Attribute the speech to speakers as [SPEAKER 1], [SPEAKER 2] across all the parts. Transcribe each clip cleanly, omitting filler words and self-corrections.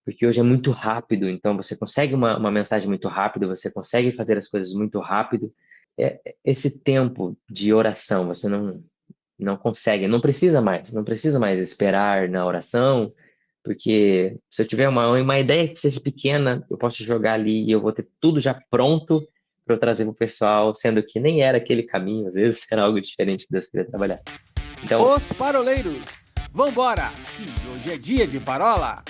[SPEAKER 1] porque hoje é muito rápido, então você consegue uma mensagem muito rápido, você consegue fazer as coisas muito rápido. Esse tempo de oração, você não consegue, não precisa mais esperar na oração, porque se eu tiver uma ideia que seja pequena, eu posso jogar ali e eu vou ter tudo já pronto para eu trazer para o pessoal, sendo que nem era aquele caminho, às vezes era algo diferente que Deus queria trabalhar. Então,
[SPEAKER 2] Os paroleiros, vambora, que hoje é dia de parola.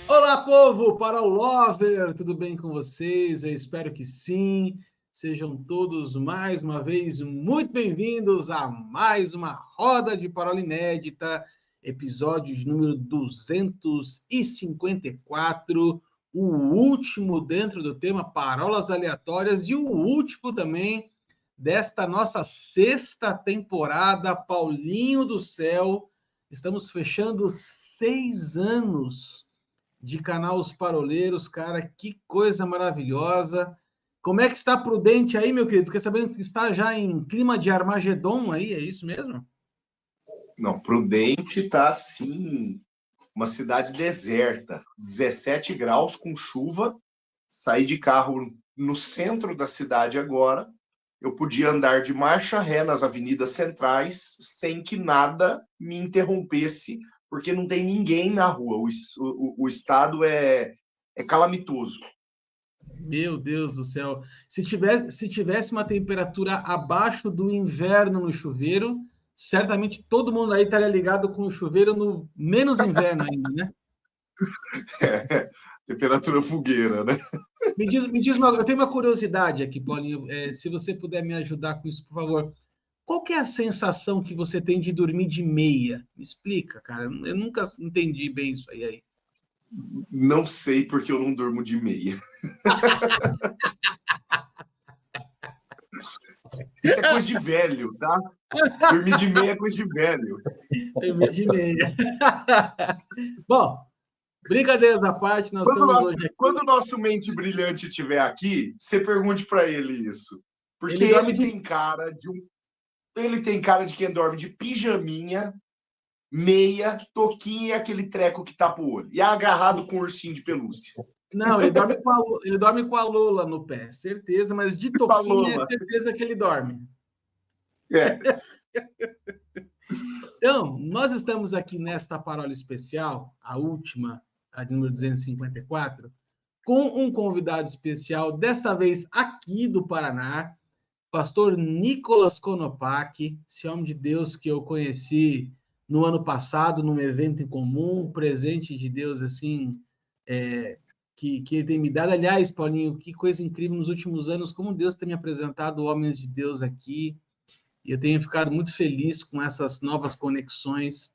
[SPEAKER 3] Olá, povo, Parol Lover, tudo bem com vocês? Eu espero que sim. Sejam todos, mais uma vez, muito bem-vindos a mais uma Roda de Parola Inédita, episódio de número 254, o último dentro do tema Parolas Aleatórias e o último também desta nossa sexta temporada, Paulinho do Céu. Estamos fechando 6 anos de canal Os Paroleiros, cara, que coisa maravilhosa. Como é que está Prudente aí, meu querido? Fiquei sabendo que está já em clima de Armagedon aí, é isso mesmo?
[SPEAKER 4] Não, Prudente está assim, uma cidade deserta, 17 graus com chuva. Saí de carro no centro da cidade agora. Eu podia andar de marcha ré nas avenidas centrais sem que nada me interrompesse, porque não tem ninguém na rua. O estado é calamitoso.
[SPEAKER 3] Meu Deus do céu. Se tivesse uma temperatura abaixo do inverno no chuveiro, certamente todo mundo aí estaria ligado com o chuveiro no menos inverno ainda, né?
[SPEAKER 4] Temperatura fogueira, né?
[SPEAKER 3] Me diz eu tenho uma curiosidade aqui, Paulinho. Se você puder me ajudar com isso, por favor. Qual que é a sensação que você tem de dormir de meia? Me explica, cara. Eu nunca entendi bem isso aí.
[SPEAKER 4] Não sei porque eu não durmo de meia. Isso é coisa de velho, tá? Dormir de meia é coisa de velho.
[SPEAKER 3] Dormir de meia. Bom, brincadeiras à parte, nós estamos hoje aqui.
[SPEAKER 4] Quando o nosso mente brilhante estiver aqui, você pergunte para ele isso. Porque ele tem cara de quem dorme de pijaminha, meia, toquinha e aquele treco que tapa o olho. E é agarrado com um ursinho de pelúcia.
[SPEAKER 3] Não, ele dorme com a Lola no pé, certeza, mas de toquinha é certeza que ele dorme.
[SPEAKER 4] É.
[SPEAKER 3] Então, nós estamos aqui nesta parola especial, a última, a de número 254, com um convidado especial, desta vez aqui do Paraná, pastor Nicolas Konopak, esse homem de Deus que eu conheci no ano passado, num evento em comum, um presente de Deus, assim, que ele tem me dado. Aliás, Paulinho, que coisa incrível nos últimos anos, como Deus tem me apresentado homens de Deus aqui, e eu tenho ficado muito feliz com essas novas conexões,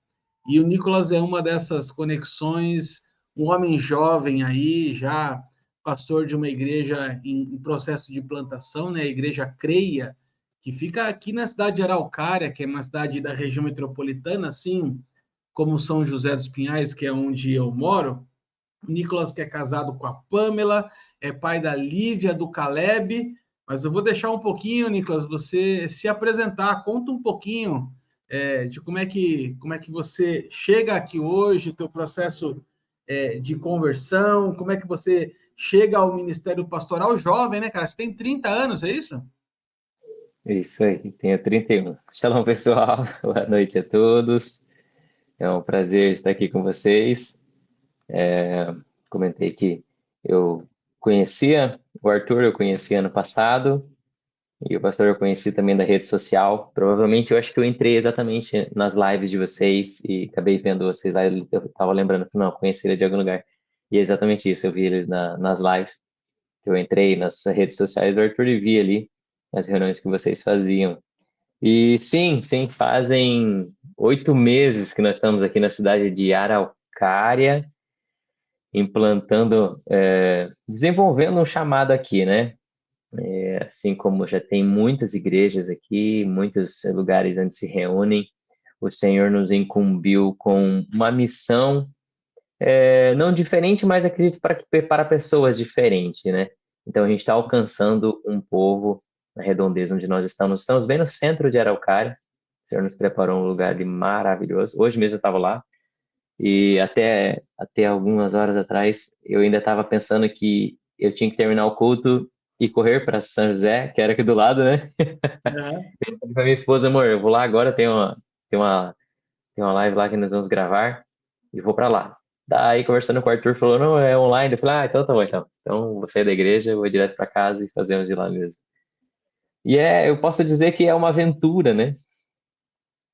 [SPEAKER 3] e o Nicolas é uma dessas conexões, um homem jovem aí, já pastor de uma igreja em processo de plantação, né? A igreja Creia, que fica aqui na cidade de Araucária, que é uma cidade da região metropolitana, assim como São José dos Pinhais, que é onde eu moro. Nicolas, que é casado com a Pamela, é pai da Lívia, do Caleb, mas eu vou deixar um pouquinho, Nicolas, você se apresentar, conta um pouquinho de como é que você chega aqui hoje, o teu processo de conversão, como é que você chega ao Ministério Pastoral Jovem, né, cara? Você tem 30 anos, é isso?
[SPEAKER 1] isso aí, tenho 31. Shalom, pessoal. Boa noite a todos. É um prazer estar aqui com vocês. Comentei que eu conhecia o Arthur, eu conheci ano passado, e o pastor eu conheci também da rede social. Provavelmente eu acho que eu entrei exatamente nas lives de vocês e acabei vendo vocês lá. Eu estava lembrando, não, conheci ele de algum lugar. E é exatamente isso, eu vi eles nas lives. Eu entrei nas redes sociais do Arthur e vi ali as reuniões que vocês faziam. E sim, fazem 8 meses que nós estamos aqui na cidade de Araucária, implantando, desenvolvendo um chamado aqui, né? Assim como já tem muitas igrejas aqui, muitos lugares onde se reúnem, o Senhor nos incumbiu com uma missão, não diferente, mas acredito para pessoas diferentes, né? Então a gente está alcançando um povo na redondeza onde nós estamos. Estamos bem no centro de Araucária. O Senhor nos preparou um lugar maravilhoso. Hoje mesmo eu estava lá. E até algumas horas atrás, eu ainda estava pensando que eu tinha que terminar o culto e correr para São José, que era aqui do lado, né?
[SPEAKER 3] Aham.
[SPEAKER 1] Eu falei pra minha esposa, amor, eu vou lá agora, tem uma, tem uma live lá que nós vamos gravar e vou para lá. Daí, conversando com o Arthur, falou, não, é online. Eu falei, então tá bom, então. Então, vou sair da igreja, vou direto para casa e fazemos de lá mesmo. E eu posso dizer que é uma aventura, né?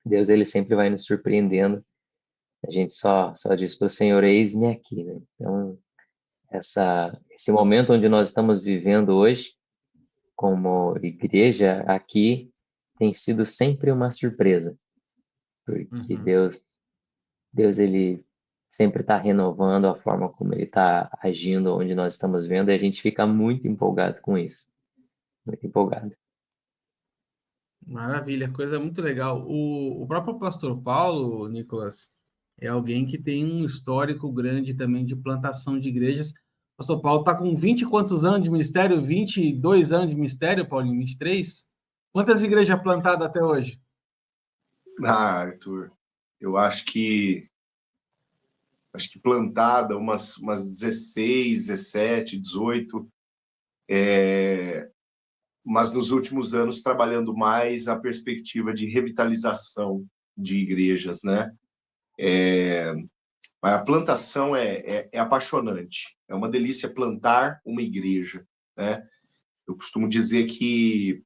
[SPEAKER 1] Deus, ele sempre vai nos surpreendendo. A gente só diz para o Senhor, eis-me aqui, né? Então, esse momento onde nós estamos vivendo hoje, como igreja aqui, tem sido sempre uma surpresa, porque
[SPEAKER 3] Uhum.
[SPEAKER 1] Deus ele sempre está renovando a forma como ele está agindo, onde nós estamos vendo, e a gente fica muito empolgado com isso, muito empolgado.
[SPEAKER 3] Maravilha, coisa muito legal. O próprio pastor Paulo, Nicolas, é alguém que tem um histórico grande também de plantação de igrejas. O pastor Paulo está com 20 e quantos anos de ministério? 22 anos de ministério, Paulinho? 23? Quantas igrejas plantadas até hoje?
[SPEAKER 4] Arthur, eu acho que plantada umas 16, 17, 18, mas nos últimos anos trabalhando mais a perspectiva de revitalização de igrejas, né? A plantação é apaixonante, é uma delícia plantar uma igreja, né? Eu costumo dizer que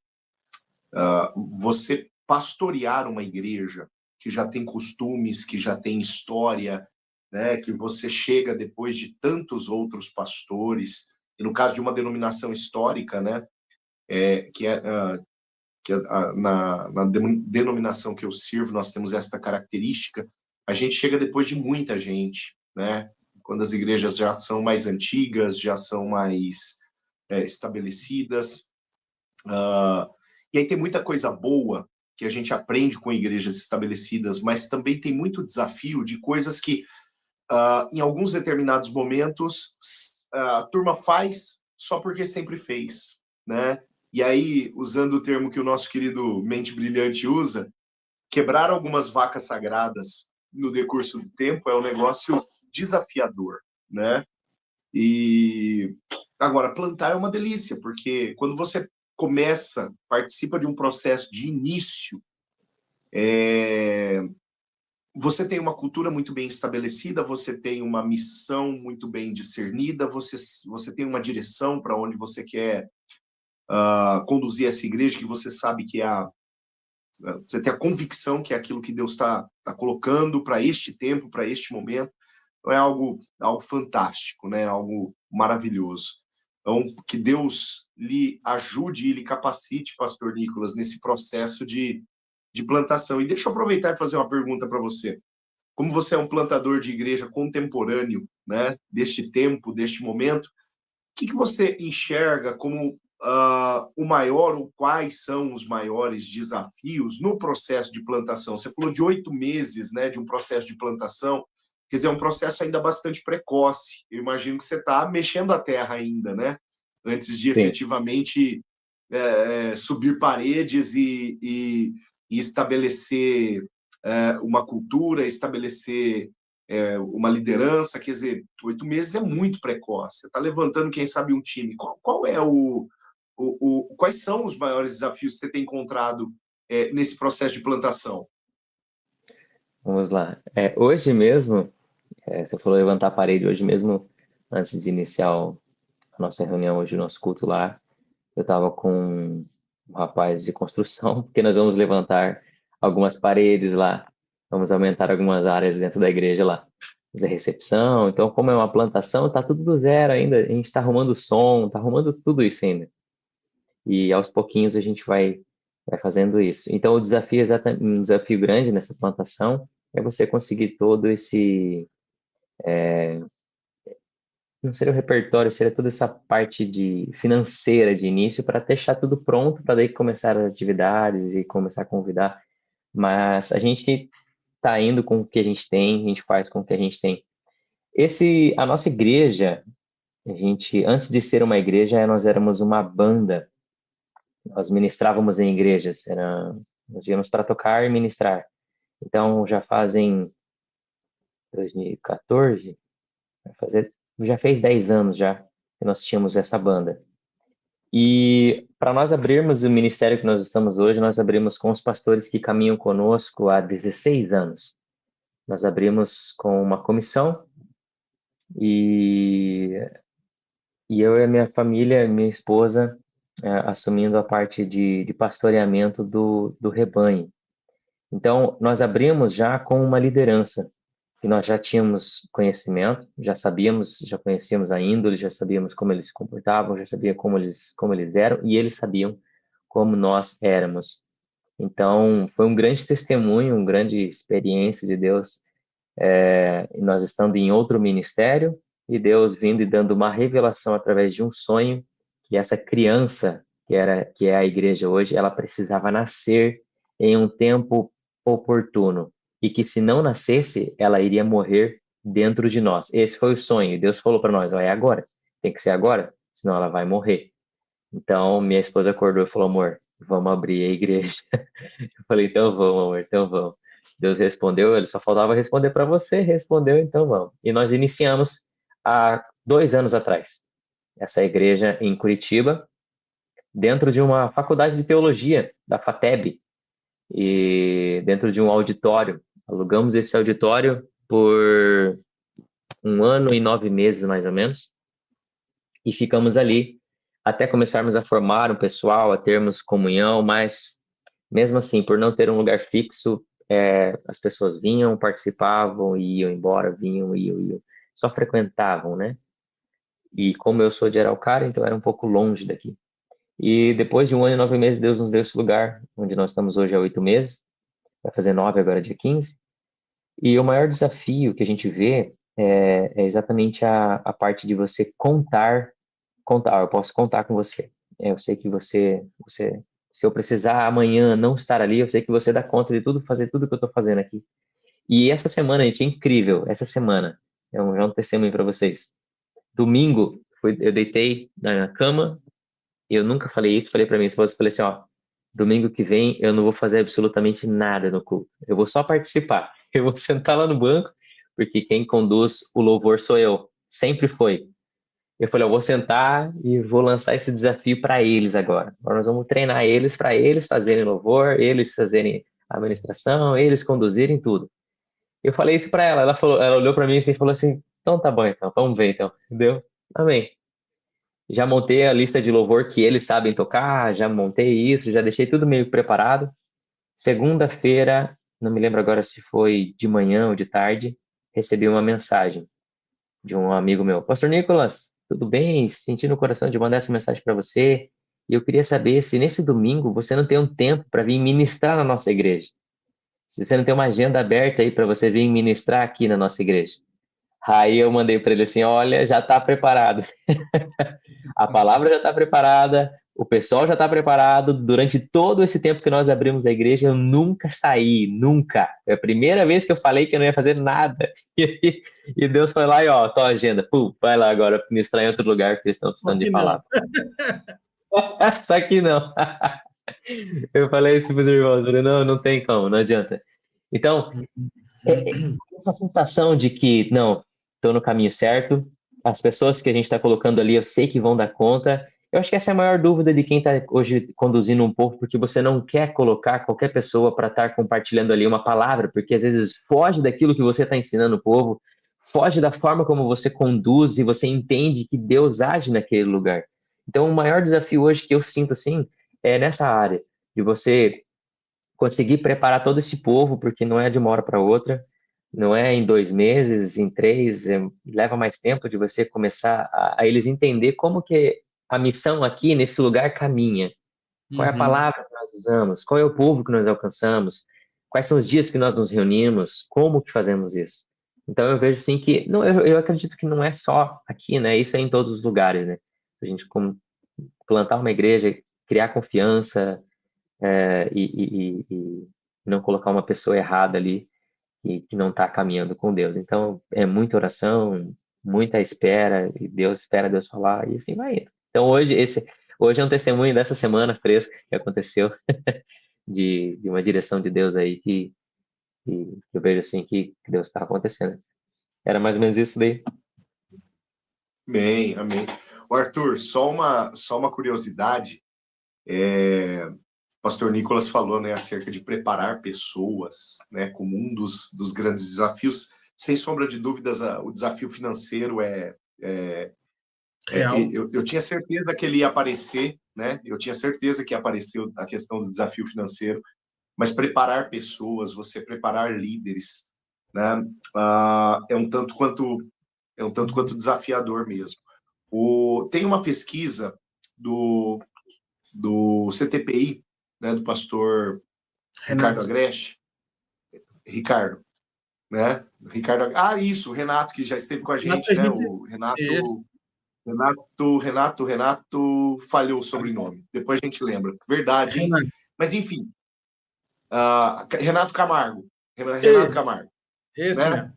[SPEAKER 4] você pastorear uma igreja que já tem costumes, que já tem história, né, que você chega depois de tantos outros pastores, e no caso de uma denominação histórica, né, na denominação que eu sirvo, nós temos esta característica, a gente chega depois de muita gente, né, quando as igrejas já são mais antigas, já são mais estabelecidas, e aí tem muita coisa boa que a gente aprende com igrejas estabelecidas, mas também tem muito desafio de coisas que, em alguns determinados momentos, a turma faz só porque sempre fez, né? E aí, usando o termo que o nosso querido Mente Brilhante usa, quebrar algumas vacas sagradas no decurso do tempo é um negócio desafiador, né? E agora, plantar é uma delícia, porque quando você começa, participa de um processo de início, você tem uma cultura muito bem estabelecida, você tem uma missão muito bem discernida, você tem uma direção para onde você quer conduzir essa igreja, que você sabe que você tem a convicção que é aquilo que Deus tá colocando para este tempo, para este momento. Então é algo fantástico, né? Algo maravilhoso. Então, que Deus lhe ajude e lhe capacite, pastor Nicolas, nesse processo de plantação. E deixa eu aproveitar e fazer uma pergunta para você. Como você é um plantador de igreja contemporâneo, né, deste tempo, deste momento, que você enxerga como o maior, ou quais são os maiores desafios no processo de plantação? Você falou de 8 meses, né, de um processo de plantação, quer dizer, é um processo ainda bastante precoce. Eu imagino que você está mexendo a terra ainda, né, antes de
[SPEAKER 1] Sim.
[SPEAKER 4] efetivamente subir paredes e estabelecer uma cultura, estabelecer uma liderança, quer dizer, 8 meses é muito precoce. Você está levantando, quem sabe, um time. Qual é quais são os maiores desafios que você tem encontrado nesse processo de plantação?
[SPEAKER 1] Vamos lá. Hoje mesmo, você falou levantar a parede, hoje mesmo, antes de iniciar a nossa reunião, hoje o nosso culto lá, eu estava com um rapaz de construção, porque nós vamos levantar algumas paredes lá, vamos aumentar algumas áreas dentro da igreja lá, fazer recepção. Então, como é uma plantação, tá tudo do zero ainda, a gente está arrumando som, está arrumando tudo isso ainda. E aos pouquinhos a gente vai fazendo isso. Então, o desafio um desafio grande nessa plantação é você conseguir todo esse, não seria o repertório, seria toda essa parte de financeira de início para deixar tudo pronto para daí começar as atividades e começar a convidar. Mas a gente está indo com o que a gente tem, a gente faz com o que a gente tem. A nossa igreja, a gente, antes de ser uma igreja, nós éramos uma banda. Nós ministrávamos em igrejas, nós íamos para tocar e ministrar. Então, já fazem 2014, já fez 10 anos já que nós tínhamos essa banda. E para nós abrirmos o ministério que nós estamos hoje, nós abrimos com os pastores que caminham conosco há 16 anos. Nós abrimos com uma comissão e, e eu e a minha família, minha esposa, assumindo a parte de pastoreamento do rebanho. Então, nós abrimos já com uma liderança, que nós já tínhamos conhecimento, já sabíamos, já conhecíamos a índole, já sabíamos como eles se comportavam, já sabia como eles eram, e eles sabiam como nós éramos. Então, foi um grande testemunho, uma grande experiência de Deus, nós estando em outro ministério, e Deus vindo e dando uma revelação através de um sonho, que essa criança, que é a igreja hoje, ela precisava nascer em um tempo oportuno, e que se não nascesse, ela iria morrer dentro de nós. Esse foi o sonho, e Deus falou para nós, é agora, tem que ser agora, senão ela vai morrer. Então, minha esposa acordou e falou, amor, vamos abrir a igreja. Eu falei, então vamos, amor, então vamos. Deus respondeu, ele só faltava responder para você, respondeu, então vamos. E nós iniciamos há 2 anos atrás, essa igreja em Curitiba, dentro de uma faculdade de teologia, da FATEB, e dentro de um auditório. Alugamos esse auditório por 1 ano e 9 meses, mais ou menos, e ficamos ali até começarmos a formar um pessoal, a termos comunhão, mas mesmo assim, por não ter um lugar fixo, as pessoas vinham, participavam e iam embora, vinham e iam, só frequentavam, né? E como eu sou de Araucária, então era um pouco longe daqui. E depois de 1 ano e 9 meses, Deus nos deu esse lugar, onde nós estamos hoje há 8 meses, vai fazer 9 agora, dia 15. E o maior desafio que a gente vê é exatamente a parte de você contar, eu posso contar com você. Eu sei que se eu precisar amanhã não estar ali, eu sei que você dá conta de tudo, fazer tudo que eu estou fazendo aqui. E essa semana, gente, é incrível. Essa semana, já um testemunho para vocês. Domingo, eu deitei na cama, eu nunca falei isso, falei para minha esposa, falei assim, ó, domingo que vem eu não vou fazer absolutamente nada no culto. Eu vou só participar. Eu vou sentar lá no banco, porque quem conduz o louvor sou eu. Sempre foi. Eu falei, eu vou sentar e vou lançar esse desafio para eles agora. Agora nós vamos treinar eles para eles fazerem louvor, eles fazerem a administração, eles conduzirem tudo. Eu falei isso para ela, ela olhou para mim assim e falou assim: "Então tá bom então, vamos ver então". Entendeu? Amém. Já montei a lista de louvor que eles sabem tocar, já montei isso, já deixei tudo meio preparado. Segunda-feira, não me lembro agora se foi de manhã ou de tarde, recebi uma mensagem de um amigo meu. Pastor Nicolas, tudo bem? Senti no coração de mandar essa mensagem para você. E eu queria saber se nesse domingo você não tem um tempo para vir ministrar na nossa igreja. Se você não tem uma agenda aberta aí para você vir ministrar aqui na nossa igreja. Aí eu mandei para ele assim: olha, já está preparado. A palavra já está preparada, o pessoal já está preparado. Durante todo esse tempo que nós abrimos a igreja, eu nunca saí, nunca. É a primeira vez que eu falei que eu não ia fazer nada. E Deus foi lá e, ó, tua agenda, pum, vai lá agora ministrar em outro lugar que eles estão precisando de palavra. Só que não. Eu falei isso para os irmãos, falei, não, não tem como, não adianta. Então, essa sensação de que, não, estou no caminho certo, as pessoas que a gente está colocando ali, eu sei que vão dar conta. Eu acho que essa é a maior dúvida de quem está hoje conduzindo um povo, porque você não quer colocar qualquer pessoa para estar compartilhando ali uma palavra, porque às vezes foge daquilo que você está ensinando o povo, foge da forma como você conduz e você entende que Deus age naquele lugar. Então, o maior desafio hoje que eu sinto assim é nessa área, de você conseguir preparar todo esse povo, porque não é de uma hora para outra, não é em 2 meses, em 3, leva mais tempo de você começar a eles entender como que a missão aqui nesse lugar caminha. Qual é a palavra que nós usamos? Qual é o povo que nós alcançamos? Quais são os dias que nós nos reunimos? Como que fazemos isso? Então eu vejo assim que, não, eu acredito que não é só aqui, né? Isso é em todos os lugares, né? A gente plantar uma igreja, criar confiança, e não colocar uma pessoa errada ali que não está caminhando com Deus. Então, é muita oração, muita espera, e Deus espera Deus falar, e assim vai indo. Então, hoje é um testemunho dessa semana fresca que aconteceu, de uma direção de Deus aí que eu vejo assim que Deus está acontecendo. Era mais ou menos isso daí.
[SPEAKER 4] Amém, amém. O Arthur, só uma curiosidade. O pastor Nicolas falou, né, acerca de preparar pessoas, né, como um dos grandes desafios. Sem sombra de dúvidas, o desafio financeiro
[SPEAKER 3] Real.
[SPEAKER 4] eu tinha certeza que ele ia aparecer, né? Eu tinha certeza que ia aparecer a questão do desafio financeiro, mas preparar pessoas, você preparar líderes, né? É um tanto quanto desafiador mesmo. Tem uma pesquisa do CTPI, né, do pastor Ricardo Agreste, né? Isso, o Renato, que já esteve com a gente, né? O Renato falhou o sobrenome. Depois a gente lembra. Verdade, hein? Mas, enfim, Renato Camargo. Renato Camargo.
[SPEAKER 3] Esse
[SPEAKER 4] Né?
[SPEAKER 3] mesmo.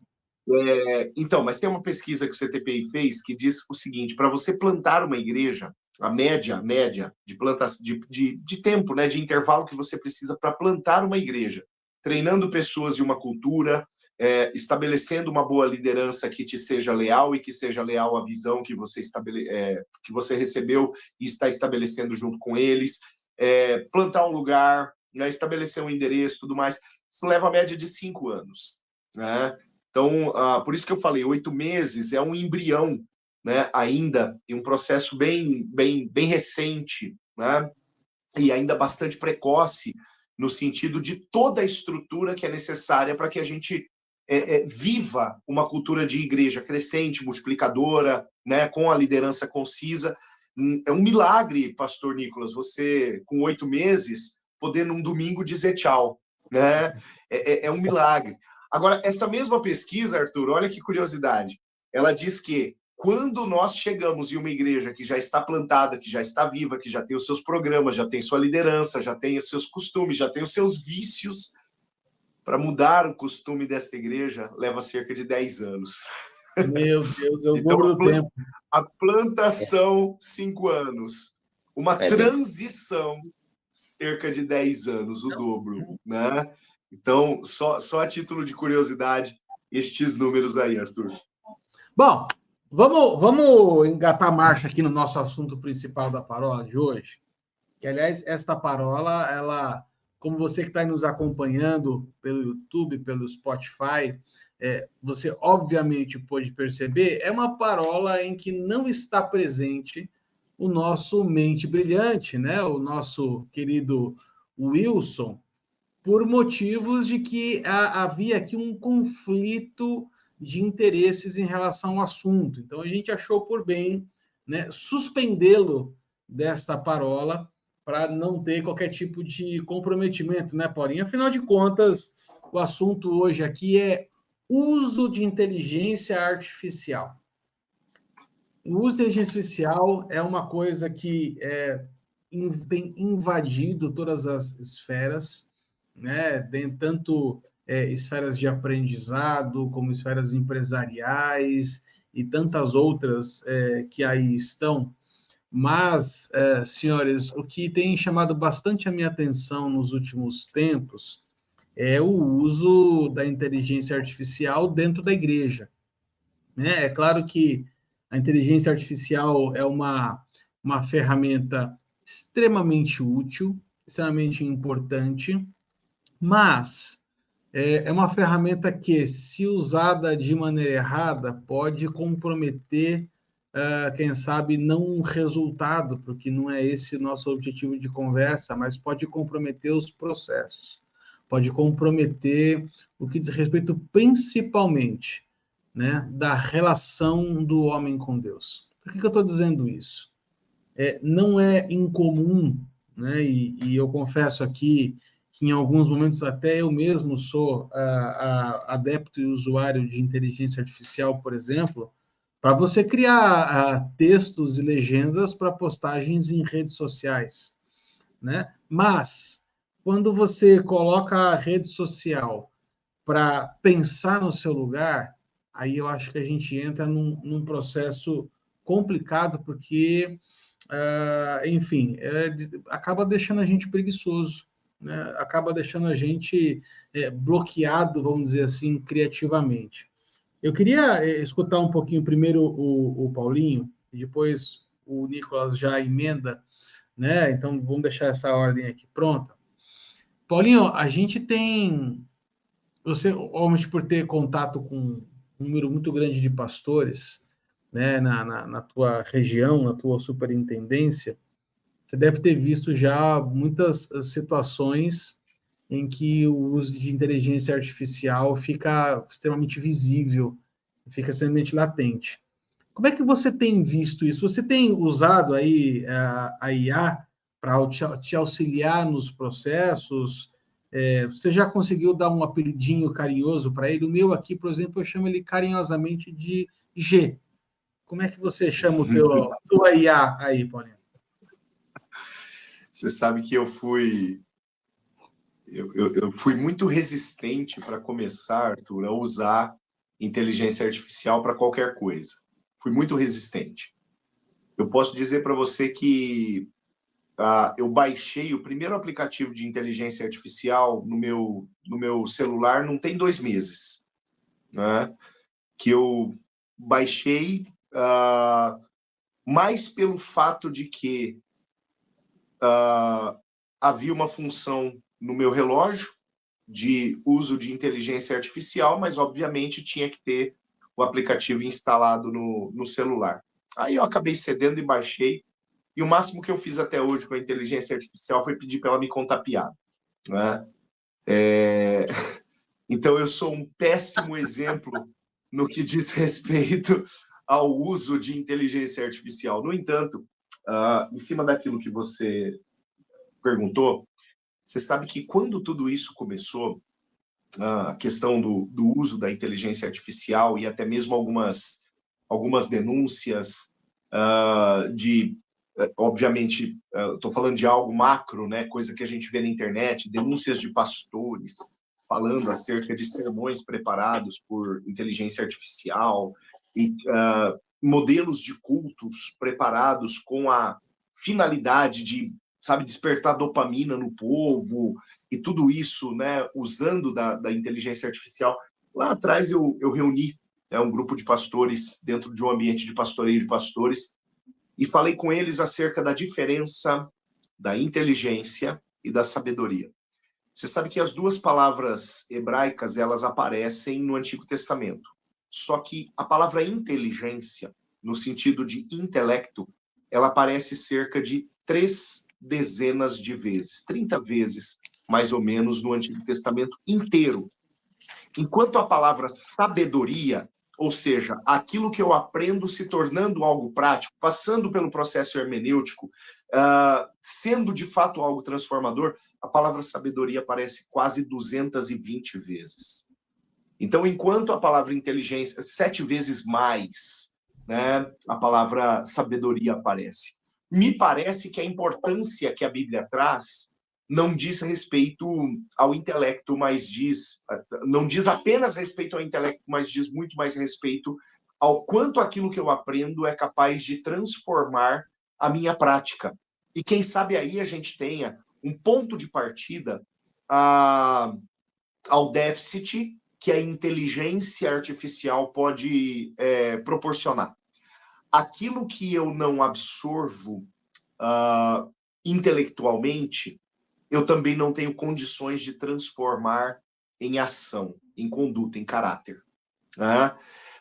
[SPEAKER 4] Então, mas tem uma pesquisa que o CTPI fez que diz o seguinte: para você plantar uma igreja, a média de plantação de tempo, né, de intervalo que você precisa para plantar uma igreja, treinando pessoas de uma cultura, estabelecendo uma boa liderança que te seja leal e que seja leal à visão que que você recebeu e está estabelecendo junto com eles, plantar um lugar, né, estabelecer um endereço, tudo mais. Isso leva a média de 5 anos, né? Então, por isso que eu falei, 8 meses é um embrião, né, ainda em um processo bem recente, né, e ainda bastante precoce, no sentido de toda a estrutura que é necessária para que a gente viva uma cultura de igreja crescente, multiplicadora, né, com a liderança concisa. É um milagre, pastor Nicolas, você, com 8 meses, poder num domingo dizer tchau, né? É um milagre. Agora, essa mesma pesquisa, Arthur, olha que curiosidade, ela diz que quando nós chegamos em uma igreja que já está plantada, que já está viva, que já tem os seus programas, já tem sua liderança, já tem os seus costumes, já tem os seus vícios, para mudar o costume dessa igreja leva cerca de 10 anos.
[SPEAKER 3] Meu Deus, é o
[SPEAKER 4] Então,
[SPEAKER 3] dobro do tempo.
[SPEAKER 4] a plantação, 5 anos. Uma transição, cerca de 10 anos, o dobro, né? Então, só a título de curiosidade, estes números aí, Arthur.
[SPEAKER 3] Bom, vamos engatar a marcha aqui no nosso assunto principal da parola de hoje. Que, aliás, esta parola, ela, como você que está nos acompanhando pelo YouTube, pelo Spotify, você obviamente pode perceber, é uma parola em que não está presente o nosso mente brilhante, né? O nosso querido Wilson, por motivos de que havia aqui um conflito de interesses em relação ao assunto. Então, a gente achou por bem, né, suspendê-lo desta parola para não ter qualquer tipo de comprometimento, né, Paulinho? Afinal de contas, o assunto hoje aqui é uso de inteligência artificial. O uso de inteligência artificial é uma coisa que tem invadido todas as esferas, né? Tanto esferas de aprendizado, como esferas empresariais e tantas outras que aí estão. Mas, senhores, o que tem chamado bastante a minha atenção nos últimos tempos é o uso da inteligência artificial dentro da igreja, né? É claro que a inteligência artificial é uma ferramenta extremamente útil, extremamente importante, mas é uma ferramenta que, se usada de maneira errada, pode comprometer, quem sabe, não um resultado, porque não é esse o nosso objetivo de conversa, mas pode comprometer os processos, pode comprometer o que diz respeito principalmente, né, da relação do homem com Deus. Por que eu estou dizendo isso? Não é incomum, né, e eu confesso aqui que em alguns momentos até eu mesmo sou adepto e usuário de inteligência artificial, por exemplo, para você criar textos e legendas para postagens em redes sociais, né? Mas quando você coloca a rede social para pensar no seu lugar, aí eu acho que a gente entra num processo complicado, porque, enfim, acaba deixando a gente preguiçoso, né? Acaba deixando a gente bloqueado, vamos dizer assim, criativamente. Eu queria escutar um pouquinho primeiro o Paulinho, e depois o Nicolas já emenda, né? Então vamos deixar essa ordem aqui pronta. Paulinho, a gente tem, você, obviamente, por ter contato com um número muito grande de pastores, né, na tua região, na tua superintendência, você deve ter visto já muitas situações em que o uso de inteligência artificial fica extremamente visível, fica extremamente latente. Como é que você tem visto isso? Você tem usado aí a IA para te auxiliar nos processos? Você já conseguiu dar um apelidinho carinhoso para ele? O meu aqui, por exemplo, eu chamo ele carinhosamente de G. Como é que você chama o tua IA aí, Paulinho?
[SPEAKER 4] Você sabe que eu fui muito resistente para começar, Arthur, a usar inteligência artificial para qualquer coisa. Fui muito resistente. Eu posso dizer para você que eu baixei o primeiro aplicativo de inteligência artificial no meu celular não tem 2 meses, né? Que eu baixei mais pelo fato de que havia uma função no meu relógio de uso de inteligência artificial, mas obviamente tinha que ter o aplicativo instalado no celular. Aí eu acabei cedendo e baixei, e o máximo que eu fiz até hoje com a inteligência artificial foi pedir para ela me contar piada, né? Então eu sou um péssimo exemplo no que diz respeito ao uso de inteligência artificial. No entanto, em cima daquilo que você perguntou, você sabe que quando tudo isso começou, a questão do uso da inteligência artificial e até mesmo algumas denúncias obviamente, estou falando de algo macro, né, coisa que a gente vê na internet, denúncias de pastores falando acerca de sermões preparados por inteligência artificial e modelos de cultos preparados com a finalidade de, sabe, despertar dopamina no povo e tudo isso, né, usando da inteligência artificial. Lá atrás eu reuni um grupo de pastores dentro de um ambiente de pastoreio de pastores e falei com eles acerca da diferença da inteligência e da sabedoria. Você sabe que as duas palavras hebraicas, elas aparecem no Antigo Testamento. Só que a palavra inteligência, no sentido de intelecto, ela aparece cerca de 3 dezenas de vezes, 30 vezes, mais ou menos, no Antigo Testamento inteiro. Enquanto a palavra sabedoria, ou seja, aquilo que eu aprendo se tornando algo prático, passando pelo processo hermenêutico, sendo de fato algo transformador, a palavra sabedoria aparece quase 220 vezes. Então, enquanto a palavra inteligência, 7 vezes mais, né, a palavra sabedoria aparece. Me parece que a importância que a Bíblia traz não diz respeito ao intelecto, mas não diz apenas respeito ao intelecto, mas diz muito mais respeito ao quanto aquilo que eu aprendo é capaz de transformar a minha prática. E quem sabe aí a gente tenha um ponto de partida ao déficit que a inteligência artificial pode proporcionar. Aquilo que eu não absorvo intelectualmente, eu também não tenho condições de transformar em ação, em conduta, em caráter. Né?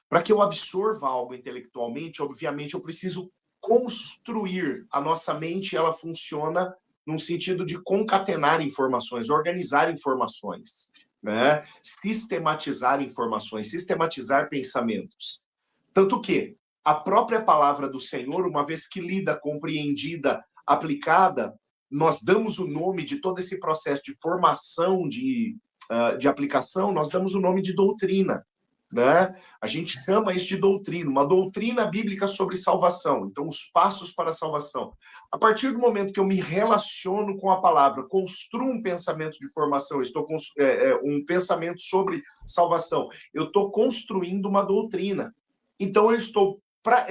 [SPEAKER 4] Para que eu absorva algo intelectualmente, obviamente eu preciso construir. A nossa mente, ela funciona num sentido de concatenar informações, organizar informações, né? Sistematizar informações, sistematizar pensamentos. Tanto que a própria palavra do Senhor, uma vez que lida, compreendida, aplicada, nós damos o nome de todo esse processo de formação, de aplicação, nós damos o nome de doutrina. Né? A gente chama isso de doutrina, uma doutrina bíblica sobre salvação. Então, os passos para a salvação. A partir do momento que eu me relaciono com a palavra, construo um pensamento de formação, estou um pensamento sobre salvação, eu estou construindo uma doutrina. Então, eu estou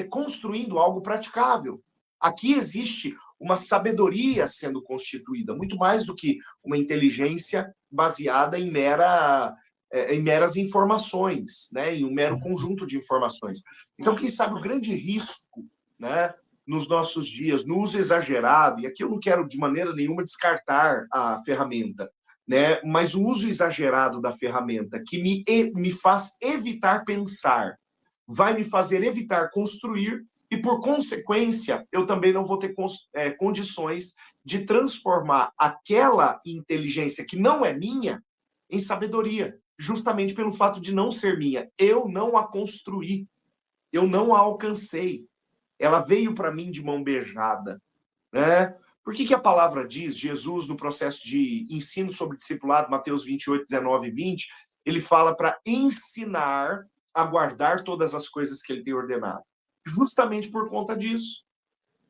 [SPEAKER 4] construindo algo praticável. Aqui existe uma sabedoria sendo constituída, muito mais do que uma inteligência baseada em mera em meras informações, né, em um mero conjunto de informações. Então, quem sabe o grande risco, né, nos nossos dias, no uso exagerado, e aqui eu não quero de maneira nenhuma descartar a ferramenta, né, mas o uso exagerado da ferramenta que me faz evitar pensar, vai me fazer evitar construir, e por consequência, eu também não vou ter condições de transformar aquela inteligência que não é minha em sabedoria, justamente pelo fato de não ser minha. Eu não a construí, eu não a alcancei. Ela veio para mim de mão beijada, né? Por que a palavra diz, Jesus, no processo de ensino sobre discipulado, Mateus 28, 19 e 20, ele fala para ensinar a guardar todas as coisas que ele tem ordenado? Justamente por conta disso.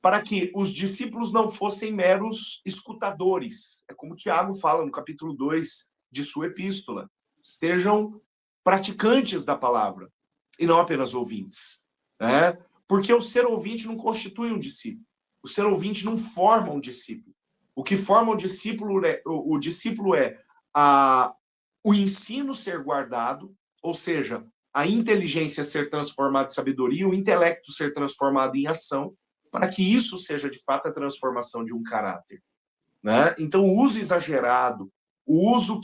[SPEAKER 4] Para que os discípulos não fossem meros escutadores. É como Tiago fala no capítulo 2 de sua epístola. Sejam praticantes da palavra e não apenas ouvintes, né? Porque o ser ouvinte não constitui um discípulo. O ser ouvinte não forma um discípulo. O que forma o discípulo é o ensino ser guardado, ou seja, a inteligência ser transformada em sabedoria, o intelecto ser transformado em ação, para que isso seja, de fato, a transformação de um caráter, né? Então, o uso exagerado, o uso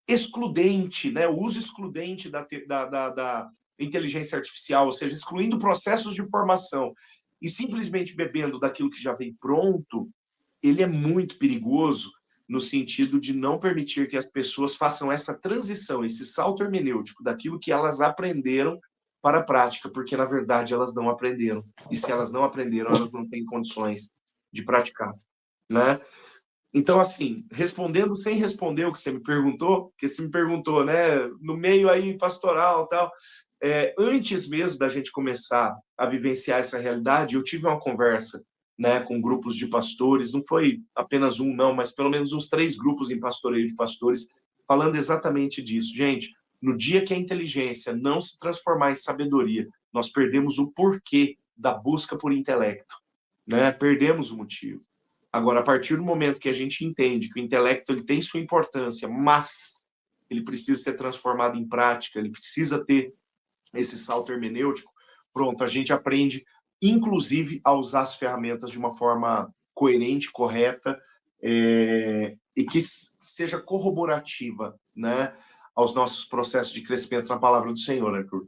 [SPEAKER 4] excludente, né? O uso excludente da inteligência artificial, ou seja, excluindo processos de formação e simplesmente bebendo daquilo que já vem pronto, ele é muito perigoso no sentido de não permitir que as pessoas façam essa transição, esse salto hermenêutico daquilo que elas aprenderam para a prática, porque, na verdade, elas não aprenderam. E se elas não aprenderam, elas não têm condições de praticar, né? Então, assim, respondendo sem responder o que você me perguntou, porque você me perguntou, né, no meio aí pastoral e tal, antes mesmo da gente começar a vivenciar essa realidade, eu tive uma conversa, né, com grupos de pastores, não foi apenas um, não, mas pelo menos uns 3 grupos em pastoreio de pastores, falando exatamente disso. Gente, no dia que a inteligência não se transformar em sabedoria, nós perdemos o porquê da busca por intelecto, né? Perdemos o motivo. Agora, a partir do momento que a gente entende que o intelecto ele tem sua importância, mas ele precisa ser transformado em prática, ele precisa ter esse salto hermenêutico, pronto, a gente aprende, inclusive, a usar as ferramentas de uma forma coerente, correta, e que seja corroborativa, né, aos nossos processos de crescimento na palavra do Senhor, Arthur.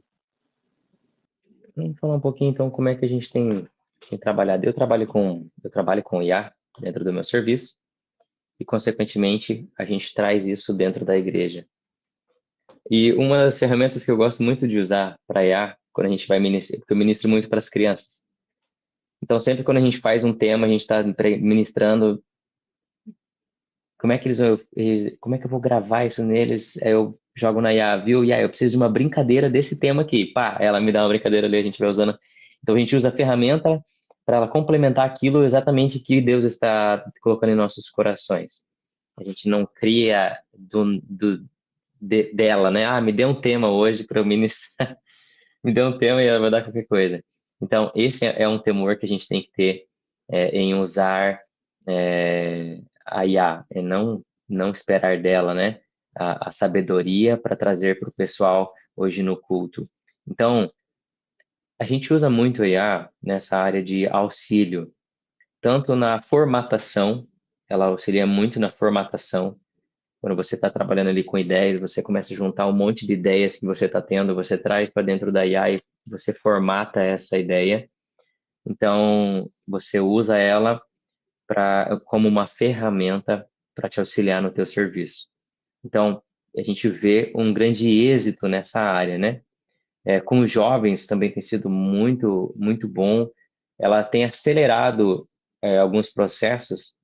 [SPEAKER 1] Vamos falar um pouquinho, então, como é que a gente tem trabalhado. Eu trabalho com IA dentro do meu serviço e, consequentemente, a gente traz isso dentro da igreja. E uma das ferramentas que eu gosto muito de usar para IA, quando a gente vai ministrar, porque eu ministro muito para as crianças. Então, sempre quando a gente faz um tema, a gente está ministrando como é que como é que eu vou gravar isso neles? Aí eu jogo na IA, viu? IA, eu preciso de uma brincadeira desse tema aqui. Pá, ela me dá uma brincadeira ali, a gente vai usando. Então a gente usa a ferramenta para ela complementar aquilo exatamente que Deus está colocando em nossos corações. A gente não cria dela, né? Ah, me dê um tema hoje para eu ministrar. Me dê um tema e ela vai dar qualquer coisa. Então, esse é um temor que a gente tem que ter em usar a IA, e não esperar dela, né, a sabedoria para trazer para o pessoal hoje no culto. Então, a gente usa muito a IA nessa área de auxílio, tanto na formatação, ela auxilia muito na formatação. Quando você está trabalhando ali com ideias, você começa a juntar um monte de ideias que você está tendo, você traz para dentro da IA e você formata essa ideia. Então, você usa ela como uma ferramenta para te auxiliar no teu serviço. Então, a gente vê um grande êxito nessa área, né? Com os jovens também tem sido muito, muito bom. Ela tem acelerado alguns processos,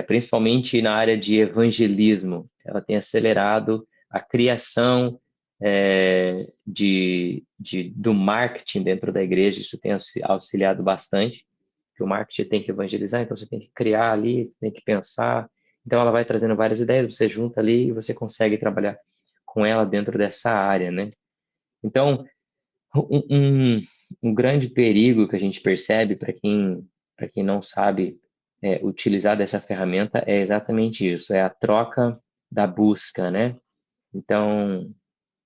[SPEAKER 1] principalmente na área de evangelismo. Ela tem acelerado a criação do marketing dentro da igreja. Isso tem auxiliado bastante, que o marketing tem que evangelizar, então você tem que criar ali, você tem que pensar. Então ela vai trazendo várias ideias, você junta ali e você consegue trabalhar com ela dentro dessa área, né? Então, um grande perigo que a gente percebe para quem não sabe utilizar dessa ferramenta é exatamente isso, é a troca da busca, né? Então,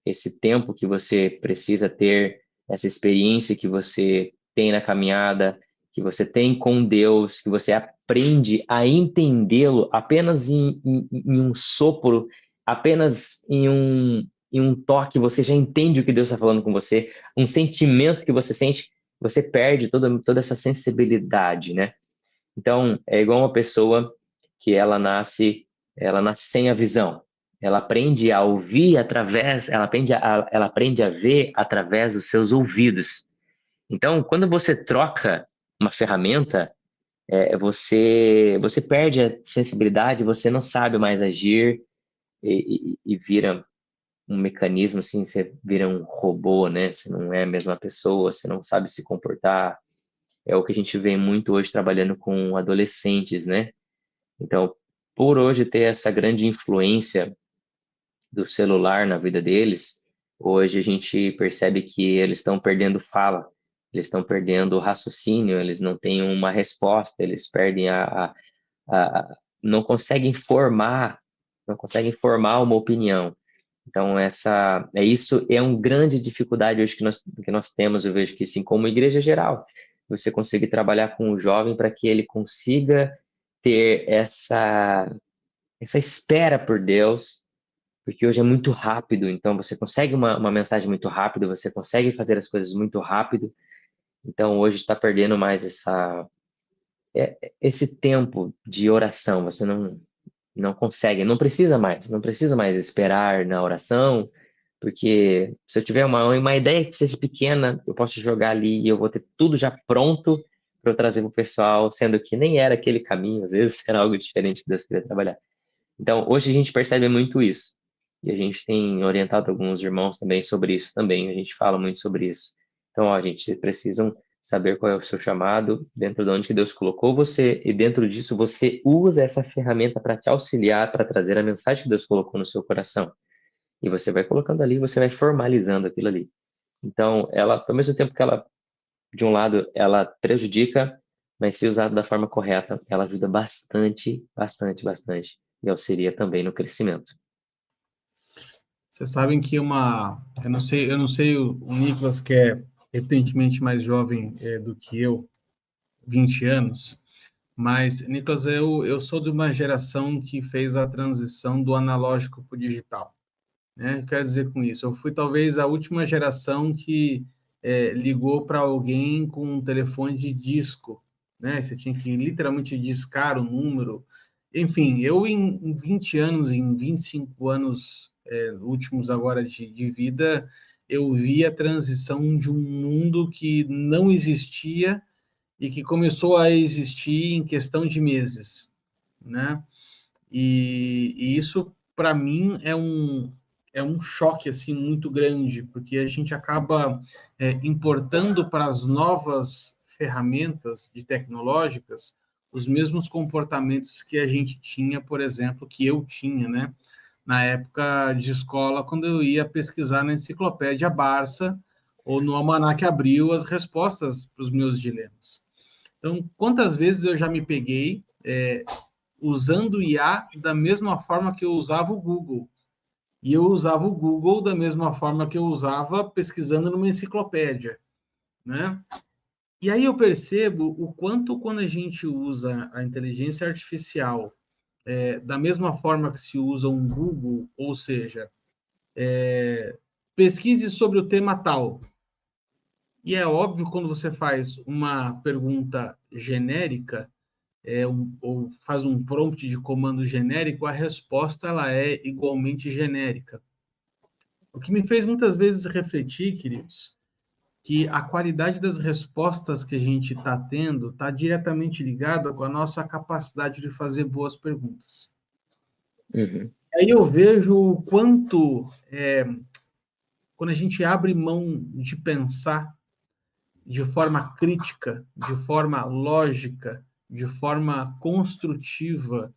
[SPEAKER 1] esse tempo que você precisa ter, essa experiência que você tem na caminhada, que você tem com Deus, que você aprende a entendê-lo apenas em um sopro, apenas em um toque, você já entende o que Deus está falando com você, um sentimento que você sente, você perde toda essa sensibilidade, né? Então, é igual uma pessoa que ela nasce sem a visão. Ela aprende a ouvir através, ela aprende a ver através dos seus ouvidos. Então, quando você troca uma ferramenta, você perde a sensibilidade, você não sabe mais agir e vira um mecanismo, assim, você vira um robô, né? Você não é a mesma pessoa, você não sabe se comportar. É o que a gente vê muito hoje trabalhando com adolescentes, né? Então, por hoje ter essa grande influência do celular na vida deles, hoje a gente percebe que eles estão perdendo fala, eles estão perdendo o raciocínio, eles não têm uma resposta, eles perdem não conseguem formar uma opinião. Então, isso é uma grande dificuldade hoje que nós temos, eu vejo que, assim, como igreja geral, você conseguir trabalhar com o jovem para que ele consiga ter essa espera por Deus, porque hoje é muito rápido, então você consegue uma mensagem muito rápido, você consegue fazer as coisas muito rápido, então hoje está perdendo mais esse tempo de oração, você não consegue, não precisa mais esperar na oração, porque se eu tiver uma ideia que seja pequena, eu posso jogar ali e eu vou ter tudo já pronto para eu trazer para o pessoal, sendo que nem era aquele caminho, às vezes era algo diferente que Deus queria trabalhar. Então, hoje a gente percebe muito isso. E a gente tem orientado alguns irmãos também sobre isso também. A gente fala muito sobre isso. Então, ó, gente, vocês precisam saber qual é o seu chamado, dentro de onde que Deus colocou você, e dentro disso você usa essa ferramenta para te auxiliar, para trazer a mensagem que Deus colocou no seu coração. E você vai colocando ali, você vai formalizando aquilo ali. Então, ela, ao mesmo tempo que ela, de um lado, ela prejudica, mas se usada da forma correta, ela ajuda bastante, bastante, bastante. E auxilia também no crescimento.
[SPEAKER 3] Vocês sabem que eu não sei o Nicolas, que é evidentemente mais jovem do que eu, 20 anos, mas, Nicolas, eu sou de uma geração que fez a transição do analógico para o digital, né? Quero dizer com isso, eu fui talvez a última geração que ligou para alguém com um telefone de disco, né? Você tinha que literalmente discar o número. Enfim, eu em 20 anos, em 25 anos últimos agora de vida, eu vi a transição de um mundo que não existia e que começou a existir em questão de meses, né? E isso, para mim, é um choque assim muito grande, porque a gente acaba importando para as novas ferramentas de tecnológicas os mesmos comportamentos que a gente tinha, por exemplo, que eu tinha, né? Na época de escola, quando eu ia pesquisar na enciclopédia Barça ou no Almanac Abril as respostas para os meus dilemas. Então, quantas vezes eu já me peguei usando o IA da mesma forma que eu usava o Google? E eu usava o Google da mesma forma que eu usava pesquisando numa enciclopédia, né? E aí eu percebo o quanto, quando a gente usa a inteligência artificial da mesma forma que se usa um Google, ou seja, pesquise sobre o tema tal. E é óbvio, quando você faz uma pergunta genérica, ou faz um prompt de comando genérico, a resposta ela é igualmente genérica. O que me fez muitas vezes refletir, queridos, que a qualidade das respostas que a gente está tendo está diretamente ligada com a nossa capacidade de fazer boas perguntas.
[SPEAKER 1] Uhum.
[SPEAKER 3] Aí eu vejo o quanto, quando a gente abre mão de pensar de forma crítica, de forma lógica, de forma construtiva,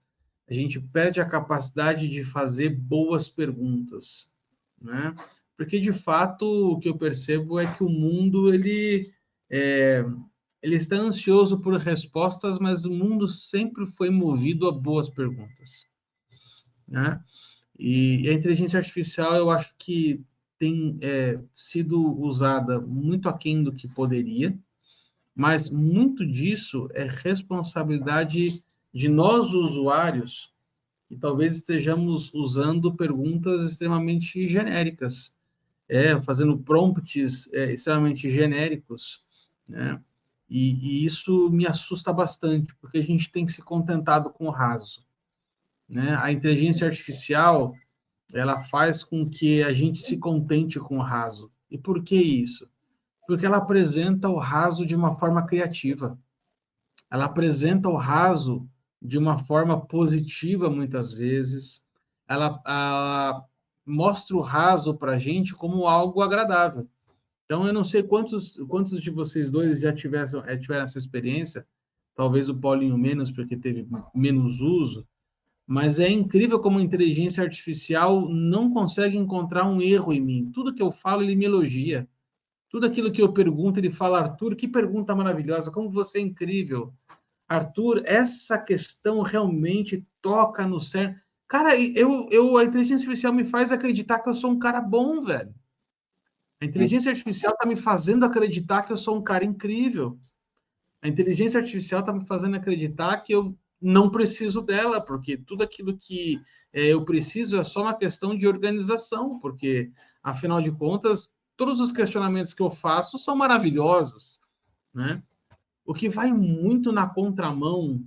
[SPEAKER 3] a gente perde a capacidade de fazer boas perguntas, né? Porque, de fato, o que eu percebo é que o mundo, ele está ansioso por respostas, mas o mundo sempre foi movido a boas perguntas, né? E a inteligência artificial, eu acho que tem sido usada muito aquém do que poderia, mas muito disso é responsabilidade de nós, usuários, e talvez estejamos usando perguntas extremamente genéricas, fazendo prompts extremamente genéricos, né? E isso me assusta bastante, porque a gente tem que se contentado com o raso, né? A inteligência artificial, ela faz com que a gente se contente com o raso. E por que isso? Porque ela apresenta o raso de uma forma criativa. Ela apresenta o raso de uma forma positiva, muitas vezes. Ela mostra o raso para a gente como algo agradável. Então, eu não sei quantos de vocês dois já tiveram essa experiência, talvez o Paulinho menos, porque teve menos uso, mas é incrível como a inteligência artificial não consegue encontrar um erro em mim. Tudo que eu falo, ele me elogia. Tudo aquilo que eu pergunto, ele fala, Arthur, que pergunta maravilhosa, como você é incrível. Arthur, essa questão realmente toca no cérebro. Cara, a inteligência artificial me faz acreditar que eu sou um cara bom, velho. A inteligência artificial está me fazendo acreditar que eu sou um cara incrível. A inteligência artificial está me fazendo acreditar que eu não preciso dela, porque tudo aquilo que eu preciso é só uma questão de organização, porque, afinal de contas, todos os questionamentos que eu faço são maravilhosos, né? O que vai muito na contramão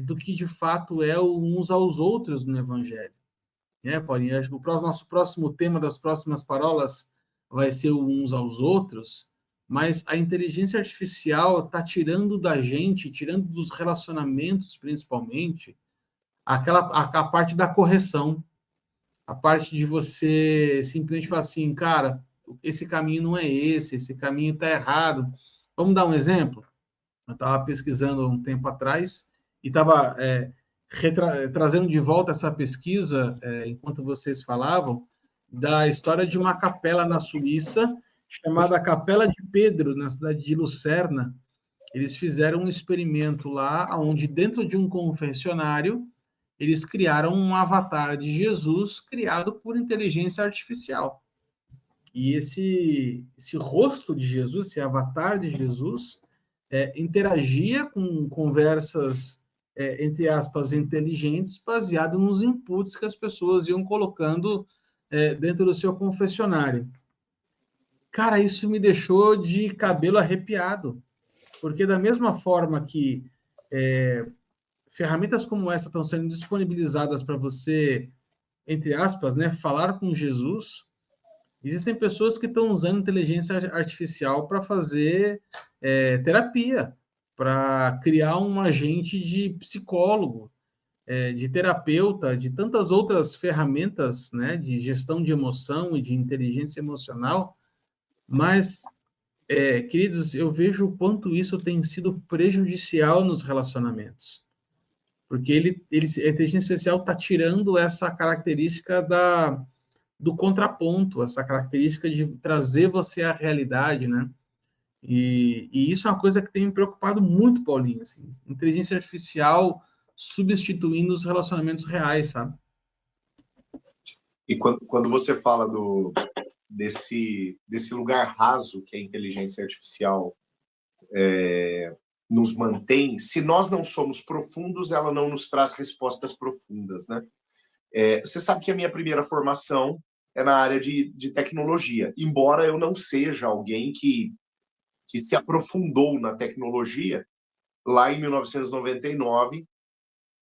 [SPEAKER 3] do que, de fato, é o uns aos outros no Evangelho. Paulinho? Acho que o nosso próximo tema das próximas parolas vai ser o uns aos outros, mas a inteligência artificial está tirando da gente, tirando dos relacionamentos, principalmente, a parte da correção, a parte de você simplesmente falar assim, cara, esse caminho não é esse caminho está errado. Vamos dar um exemplo? Eu estava pesquisando um tempo atrás e estava trazendo de volta essa pesquisa, enquanto vocês falavam, da história de uma capela na Suíça, chamada Capela de Pedro, na cidade de Lucerna. Eles fizeram um experimento lá, onde dentro de um confessionário, eles criaram um avatar de Jesus criado por inteligência artificial. E esse rosto de Jesus, esse avatar de Jesus, interagia com conversas, entre aspas, inteligentes, baseado nos inputs que as pessoas iam colocando dentro do seu confessionário. Cara, isso me deixou de cabelo arrepiado, porque da mesma forma que ferramentas como essa estão sendo disponibilizadas para você, entre aspas, né, falar com Jesus, existem pessoas que estão usando inteligência artificial para fazer terapia, para criar um agente de psicólogo, de terapeuta, de tantas outras ferramentas, né, de gestão de emoção e de inteligência emocional. Mas, queridos, eu vejo o quanto isso tem sido prejudicial nos relacionamentos. Porque a inteligência artificial está tirando essa característica do contraponto, essa característica de trazer você à realidade, né? E isso é uma coisa que tem me preocupado muito, Paulinho. Assim, inteligência artificial substituindo os relacionamentos reais, sabe?
[SPEAKER 4] E quando você fala desse lugar raso que a inteligência artificial nos mantém, se nós não somos profundos, ela não nos traz respostas profundas, né? Você sabe que a minha primeira formação é na área de tecnologia, embora eu não seja alguém que se aprofundou na tecnologia lá em 1999,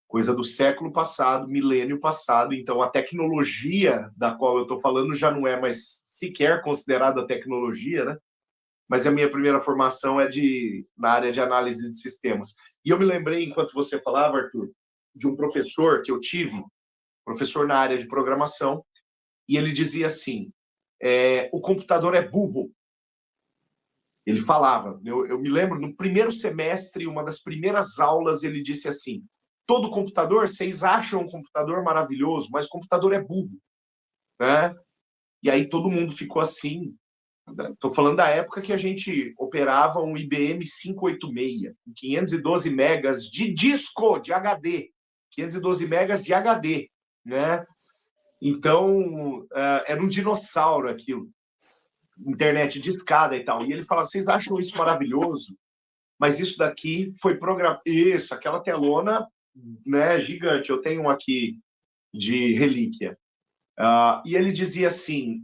[SPEAKER 4] coisa do século passado, milênio passado. Então, a tecnologia da qual eu estou falando já não é mais sequer considerada tecnologia, né? Mas a minha primeira formação é na área de análise de sistemas. E eu me lembrei, enquanto você falava, Arthur, de um professor que eu tive, professor na área de programação, e ele dizia assim, o computador é burro. Ele falava, eu me lembro, no primeiro semestre, uma das primeiras aulas, ele disse assim, todo computador, vocês acham um computador maravilhoso, mas o computador é burro, né? E aí todo mundo ficou assim. Estou falando da época que a gente operava um IBM 586, 512 megas de disco, de HD, 512 megas de HD, né? Então, era um dinossauro aquilo, internet de escada e tal. E ele fala, vocês acham isso maravilhoso? Mas isso daqui foi programado. Isso, aquela telona, né, gigante. Eu tenho um aqui de relíquia. E ele dizia assim,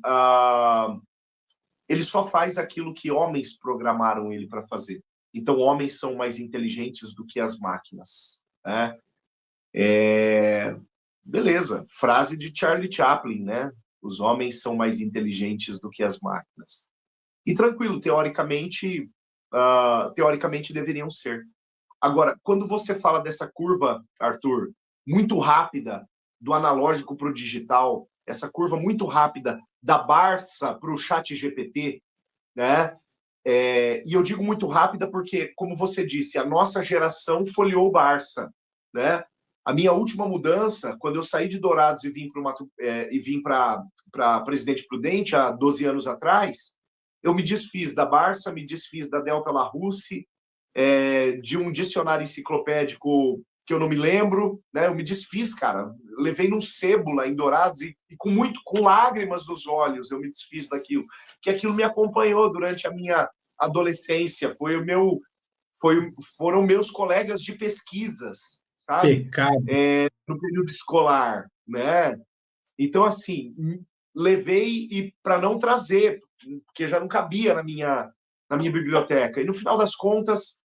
[SPEAKER 4] ele só faz aquilo que homens programaram ele para fazer. Então, homens são mais inteligentes do que as máquinas. Né? Beleza, frase de Charlie Chaplin, né? Os homens são mais inteligentes do que as máquinas. E tranquilo, teoricamente deveriam ser. Agora, quando você fala dessa curva, Arthur, muito rápida, do analógico para o digital, essa curva muito rápida da Barça para o chat GPT, né? E eu digo muito rápida porque, como você disse, a nossa geração folheou Barça, né? A minha última mudança, quando eu saí de Dourados e vim para Presidente Prudente, há 12 anos atrás, eu me desfiz da Barça, me desfiz da Delta Larousse, de um dicionário enciclopédico que eu não me lembro, né? Eu me desfiz, cara. Levei num sebo lá em Dourados e com lágrimas nos olhos eu me desfiz daquilo, que aquilo me acompanhou durante a minha adolescência. Foram meus colegas de pesquisas, sabe?
[SPEAKER 3] Pecado.
[SPEAKER 4] No período escolar, né? Então, assim, levei e para não trazer, porque já não cabia na minha biblioteca. E no final das contas,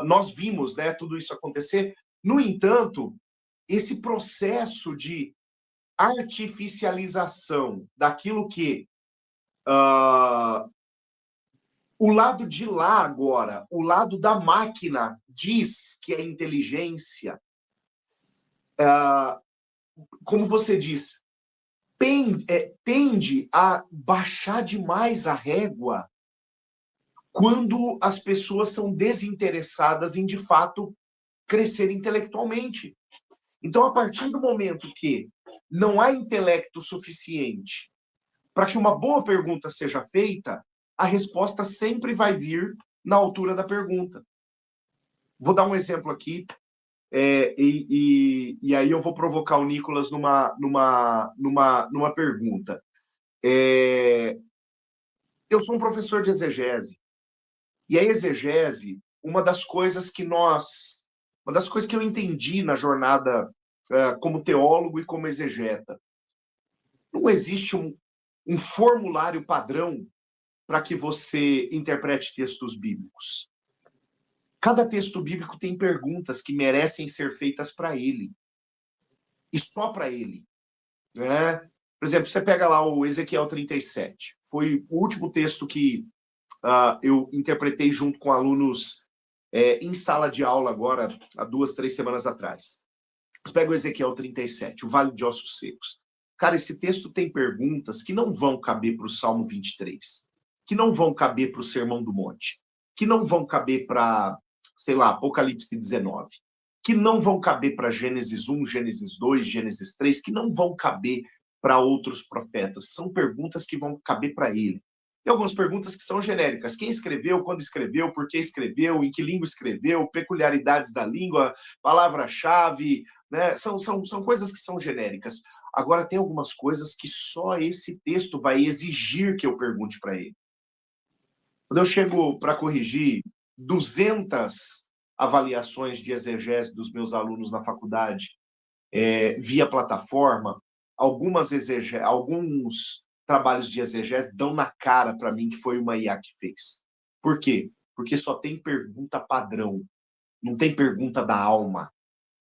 [SPEAKER 4] nós vimos, né, tudo isso acontecer. No entanto, esse processo de artificialização daquilo que o lado de lá agora, o lado da máquina diz que é inteligência, como você diz, tende a baixar demais a régua quando as pessoas são desinteressadas em, de fato, crescer intelectualmente. Então, a partir do momento que não há intelecto suficiente para que uma boa pergunta seja feita, a resposta sempre vai vir na altura da pergunta. Vou dar um exemplo aqui, e aí eu vou provocar o Nicolas numa pergunta. Eu sou um professor de exegese, e a exegese, uma das coisas que eu entendi na jornada como teólogo e como exegeta, não existe um formulário padrão para que você interprete textos bíblicos. Cada texto bíblico tem perguntas que merecem ser feitas para ele. E só para ele. Né? Por exemplo, você pega lá o Ezequiel 37. Foi o último texto que eu interpretei junto com alunos em sala de aula agora, há 2, 3 semanas atrás. Você pega o Ezequiel 37, o Vale de Ossos Secos. Cara, esse texto tem perguntas que não vão caber para o Salmo 23, que não vão caber para o Sermão do Monte, que não vão caber para, sei lá, Apocalipse 19, que não vão caber para Gênesis 1, Gênesis 2, Gênesis 3, que não vão caber para outros profetas. São perguntas que vão caber para ele. Tem algumas perguntas que são genéricas. Quem escreveu, quando escreveu, por que escreveu, em que língua escreveu, peculiaridades da língua, palavra-chave, né? São coisas que são genéricas. Agora, tem algumas coisas que só esse texto vai exigir que eu pergunte para ele. Quando eu chego para corrigir 200 avaliações de exegese dos meus alunos na faculdade, via plataforma, alguns trabalhos de exegese dão na cara para mim que foi uma IA que fez. Por quê? Porque só tem pergunta padrão, não tem pergunta da alma,